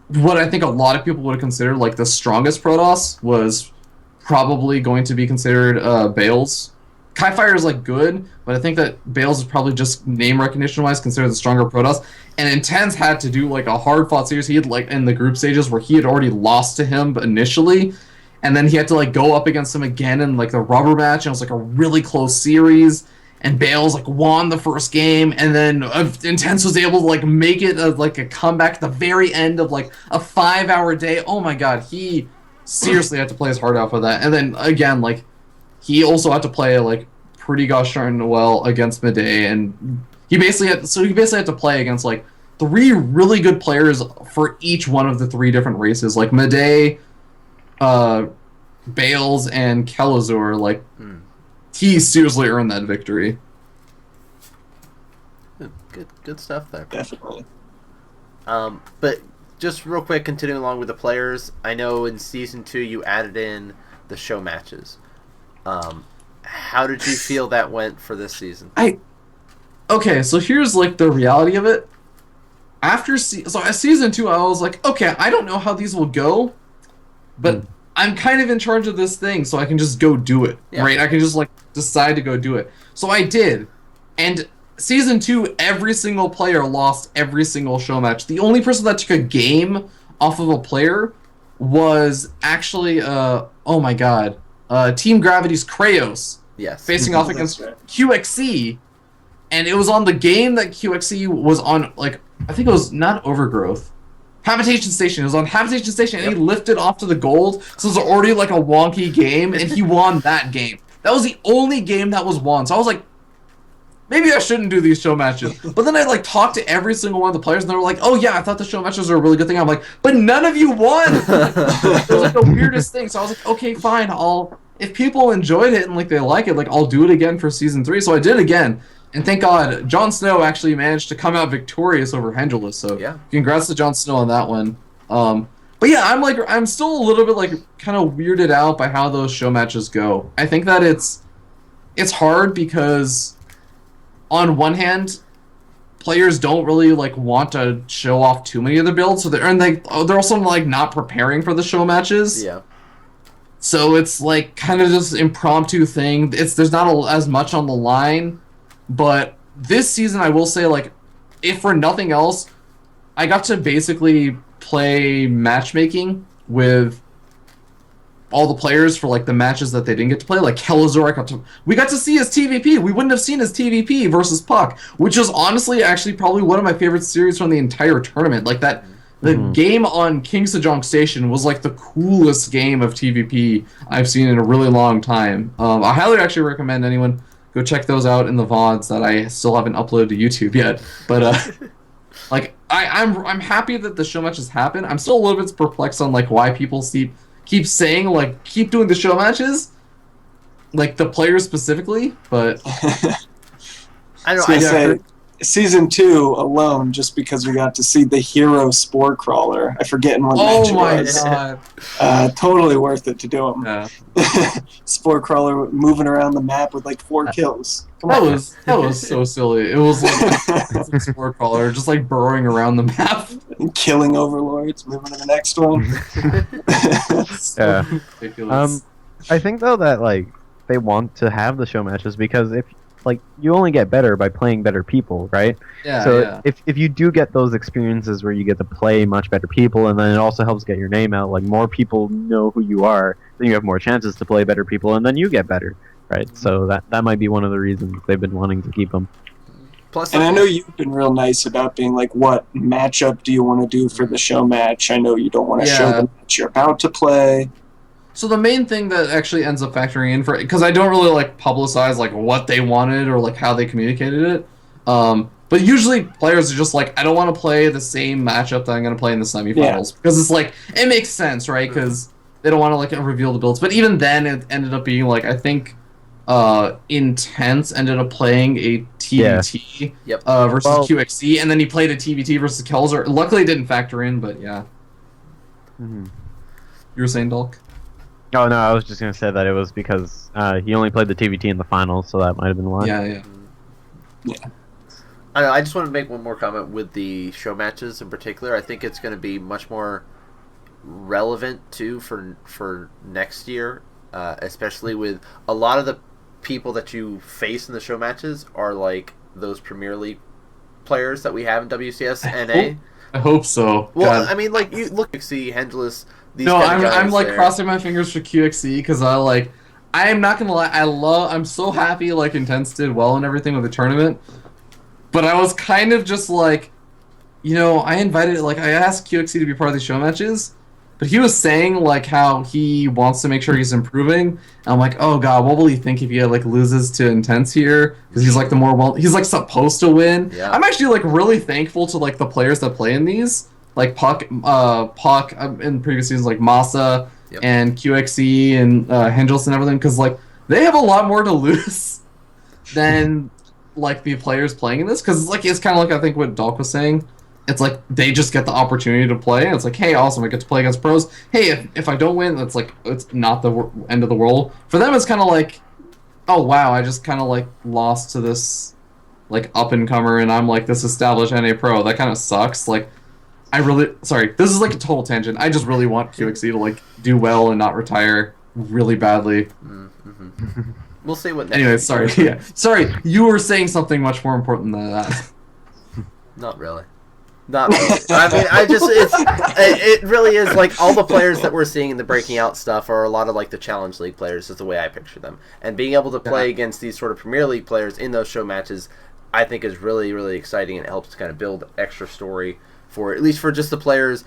what I think a lot of people would have considered, like, the strongest Protoss was probably going to be considered Bales. Kai-Fire is, like, good, but I think that Bales is probably just name recognition-wise considered the stronger Protoss. And Intense had to do, like, a hard-fought series. He had, like, in the group stages where he had already lost to him initially, and then he had to, like, go up against him again in, like, the rubber match, and it was, like, a really close series. And Bales, like, won the first game, and then Intense was able to, like, make it, like, a comeback at the very end of, like, a 5-hour day. Oh, my God, he seriously had to play his heart out for that. And then, again, like, he also had to play, like, pretty gosh darn well against Midday, and he basically had to play against, like, 3 really good players for each one of the 3 different races. Like, Midday, Bales, and Kelazor, like... He seriously earned that victory. Good stuff there. Definitely. But just real quick, continuing along with the players, I know in Season 2 you added in the show matches. How did you feel that went for this season? Okay, so here's, like, the reality of it. After Season 2, I was like, okay, I don't know how these will go, but... I'm kind of in charge of this thing, so I can just go do it, right? I can just, like, decide to go do it. So I did. And Season 2, every single player lost every single show match. The only person that took a game off of a player was actually, oh my God, Team Gravity's Kraos. Yes. Facing off against QXC. And it was on the game that QXC was on, like, I think it was not Overgrowth. Habitation Station. It was on Habitation Station, and he lifted off to the gold, so it was already like a wonky game, and he won that game. That was the only game that was won. So I was like, maybe I shouldn't do these show matches. But then I, like, talked to every single one of the players, and they were like, oh yeah, I thought the show matches were a really good thing. I'm like, but none of you won! It was like the weirdest thing. So I was like, okay, fine, if people enjoyed it and, like, they like it, like, I'll do it again for Season 3. So I did again. And thank God, Jon Snow actually managed to come out victorious over Hendulus. So yeah, congrats to Jon Snow on that one. But yeah, I'm still a little bit, like, kind of weirded out by how those show matches go. I think that it's hard because on one hand, players don't really, like, want to show off too many of their builds, so they're also, like, not preparing for the show matches. Yeah. So it's, like, kind of just an impromptu thing. There's not as much on the line. But this season, I will say, like, if for nothing else, I got to basically play matchmaking with all the players for, like, the matches that they didn't get to play. Like, Kelazor, we got to see his TVP. We wouldn't have seen his TVP versus Puck, which is honestly actually probably one of my favorite series from the entire tournament. Like, that, the game on King Sejong Station was, like, the coolest game of TVP I've seen in a really long time. I highly actually recommend anyone go check those out in the VODs that I still haven't uploaded to YouTube yet. But like, I'm happy that the show matches happen. I'm still a little bit perplexed on, like, why people keep saying, like, keep doing the show matches, like the players specifically. But I don't know. Season 2 alone, just because we got to see the hero Spore Crawler. I forget in what match it was. Oh my God. Totally worth it to do him. Yeah. Spore Crawler moving around the map with, like, 4 kills. That was so silly. It was like Spore Crawler just, like, burrowing around the map. Killing overlords, moving to the next one. Yeah. Ridiculous. I think, though, that, like, they want to have the show matches because if, like, you only get better by playing better people, right? Yeah. So yeah. if you do get those experiences where you get to play much better people, and then it also helps get your name out, like, more people know who you are, then you have more chances to play better people, and then you get better, right? So that might be one of the reasons they've been wanting to keep them. Plus, and I know you've been real nice about being like, what matchup do you want to do for the show match? I know you don't want to show the match you're about to play. So the main thing that actually ends up factoring in for, because I don't really, like, publicize, like, what they wanted or, like, how they communicated it. But usually players are just like, I don't want to play the same matchup that I'm going to play in the semifinals. Because it's like, it makes sense, right? Because they don't want to, like, reveal the builds. But even then, it ended up being, like, I think Intense ended up playing a TVT versus QXC, and then he played a TVT versus Kelzer. Luckily, it didn't factor in, but yeah. You were saying, Dolk? Oh, no, I was just going to say that it was because he only played the TVT in the finals, so that might have been why. Yeah. Yeah. I don't know, I just want to make one more comment with the show matches in particular. I think it's going to be much more relevant too for next year, especially with a lot of the people that you face in the show matches are like those Premier League players that we have in WCS NA. I hope so. Well, God. I mean, like you look, see Hendless. These No, kind of guys I'm like there. crossing my fingers for QXE because I am not gonna lie, I'm so happy like Intense did well and everything with the tournament, but I was kind of just like, I asked QXE to be part of these show matches, but he was saying like how he wants to make sure he's improving. And I'm like, oh god, what will he think if he like loses to Intense here? Because he's like he's like supposed to win. Yeah. I'm actually like really thankful to like the players that play in these, like Puck in previous seasons, like Masa and QXE and Hendrils and everything, because like they have a lot more to lose than like the players playing in this, because like it's kind of like I think what Dalk was saying. It's like they just get the opportunity to play, and it's like, hey, awesome, I get to play against pros. Hey, if I don't win, that's like it's not the end of the world. For them, it's kind of like, oh wow, I just kind of like lost to this like up and comer, and I'm like this established NA pro. That kind of sucks. Like, sorry, this is like a total tangent. I just really want QXE to like do well and not retire really badly. Mm-hmm. We'll see what. Anyway, sorry. Yeah, sorry. You were saying something much more important than that. Not really. Not really. I mean, it really is like all the players that we're seeing in the breaking out stuff are a lot of like the Challenge League players is the way I picture them. And being able to play against these sort of Premier League players in those show matches, I think is really, really exciting, and it helps to kind of build extra story for, at least for just the players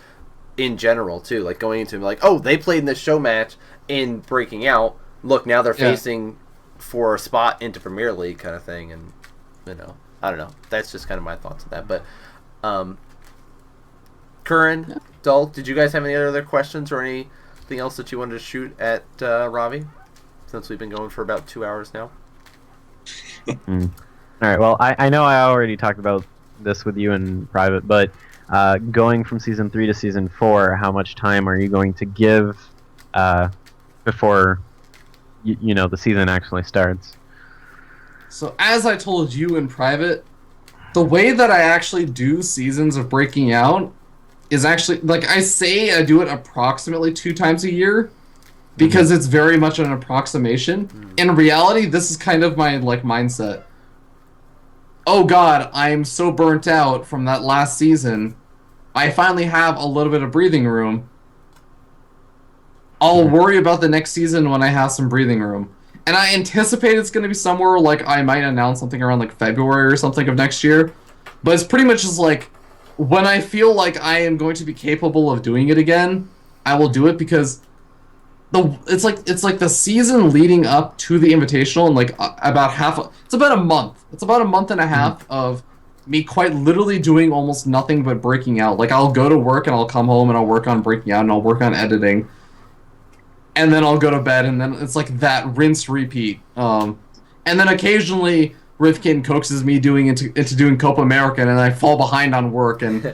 in general too. Like going into like, oh, they played in this show match in breaking out. Look, now they're facing for a spot into Premier League kind of thing, and I don't know. That's just kind of my thoughts on that. But Curran, Dulk, did you guys have any other questions or anything else that you wanted to shoot at Ravi? Since we've been going for about 2 hours now. All right. Well, I know I already talked about this with you in private, but going from season 3 to season 4, how much time are you going to give before the season actually starts? So as I told you in private, the way that I actually do seasons of breaking out is actually, like I say, I do it approximately 2 times a year because it's very much an approximation. In reality, this is kind of my like mindset. Oh god, I'm so burnt out from that last season. I finally have a little bit of breathing room. I'll worry about the next season when I have some breathing room. And I anticipate it's going to be somewhere like I might announce something around like February or something of next year. But it's pretty much just like when I feel like I am going to be capable of doing it again, I will do it, because it's like the season leading up to the Invitational, and like it's about a month. It's about a month and a half of me quite literally doing almost nothing but breaking out. Like I'll go to work and I'll come home and I'll work on breaking out and I'll work on editing. And then I'll go to bed, and then it's like that rinse repeat. And then occasionally Rifkin coaxes me into doing Copa America, and I fall behind on work, and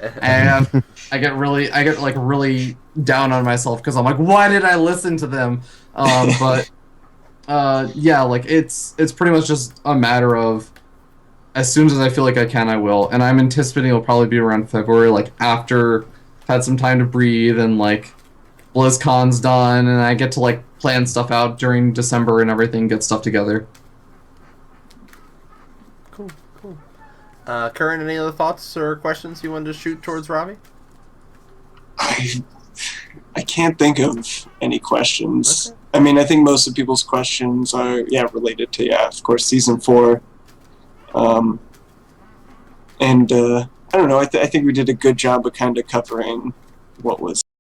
I get really down on myself because I'm like, why did I listen to them? Yeah, like it's pretty much just a matter of as soon as I feel like I can, I will. And I'm anticipating it'll probably be around February, like after I've had some time to breathe and like BlizzCon's done, and I get to like plan stuff out during December and everything, get stuff together. Cool. Curran, any other thoughts or questions you wanted to shoot towards Ravi? I can't think of any questions. Okay. I mean, I think most of people's questions are related to of course season 4. And I don't know. I think we did a good job of kind of covering what was